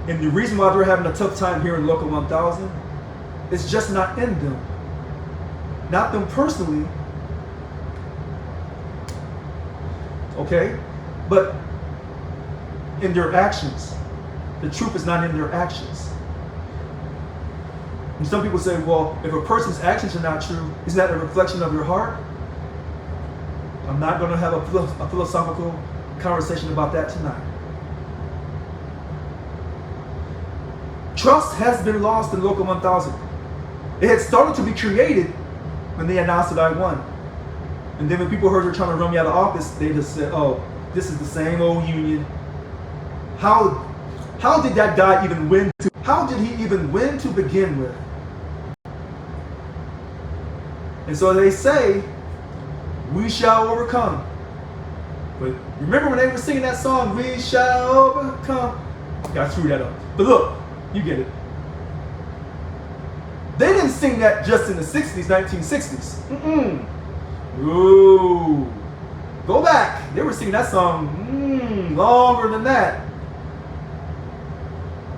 And the reason why they're having a tough time here in Local 1000 is just not in them. Not them personally, okay? But in their actions. The truth is not in their actions. And some people say, well, if a person's actions are not true, isn't that a reflection of your heart? I'm not going to have a philosophical conversation about that tonight. Trust has been lost in Local 1000. It had started to be created when they announced that I won. And then when people heard they're trying to run me out of office, they just said, oh, this is the same old union. How did that guy even win? How did he even win to begin with? And so they say, we shall overcome. But remember when they were singing that song, we shall overcome? I screwed that up. But look, you get it. They didn't sing that just in the 60s, 1960s. Ooh. Go back. They were singing that song longer than that.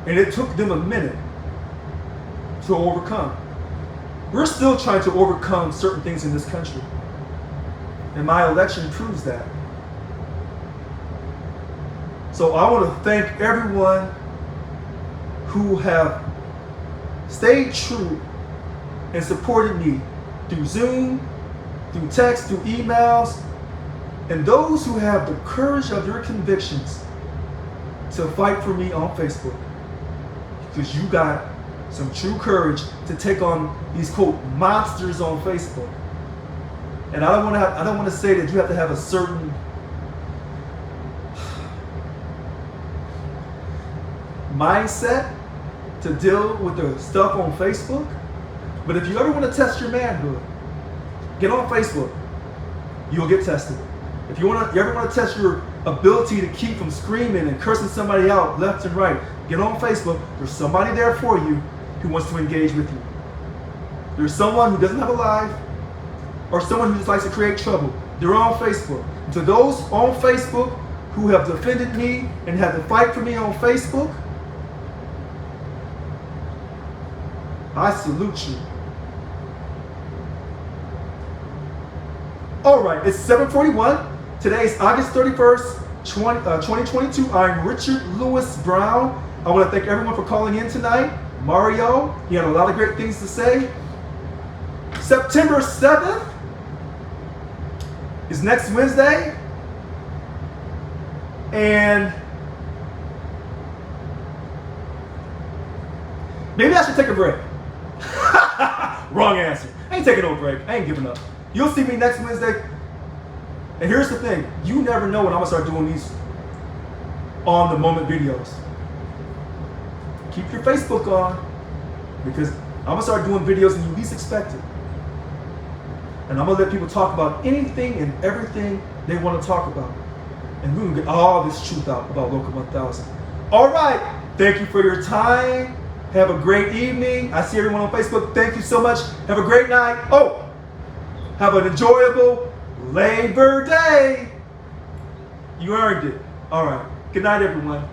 And it took them a minute to overcome. We're still trying to overcome certain things in this country. And my election proves that. So I want to thank everyone who have stayed true and supported me through Zoom, through text, through emails, and those who have the courage of your convictions to fight for me on Facebook. Because you got some true courage to take on these quote monsters on Facebook. And I don't want to say that you have to have a certain mindset to deal with the stuff on Facebook. But if you ever want to test your manhood, get on Facebook. You'll get tested. If you ever want to test your ability to keep from screaming and cursing somebody out left and right, get on Facebook. There's somebody there for you who wants to engage with you. There's someone who doesn't have a life, or someone who just likes to create trouble. They're on Facebook. And to those on Facebook who have defended me and had to fight for me on Facebook, I salute you. All right, it's 7:41. Today is August 31st, 2022. I'm Richard Lewis Brown. I want to thank everyone for calling in tonight. Mario, he had a lot of great things to say. September 7th is next Wednesday. And maybe I should take a break. Wrong answer. I ain't taking no break. I ain't giving up. You'll see me next Wednesday. And here's the thing. You never know when I'm going to start doing these on-the-moment videos. Keep your Facebook on, because I'm going to start doing videos when you least expect it. And I'm going to let people talk about anything and everything they want to talk about. And we're going to get all this truth out about Local 1000. All right. Thank you for your time. Have a great evening. I see everyone on Facebook. Thank you so much. Have a great night. Oh, have an enjoyable Labor Day. You earned it. All right. Good night, everyone.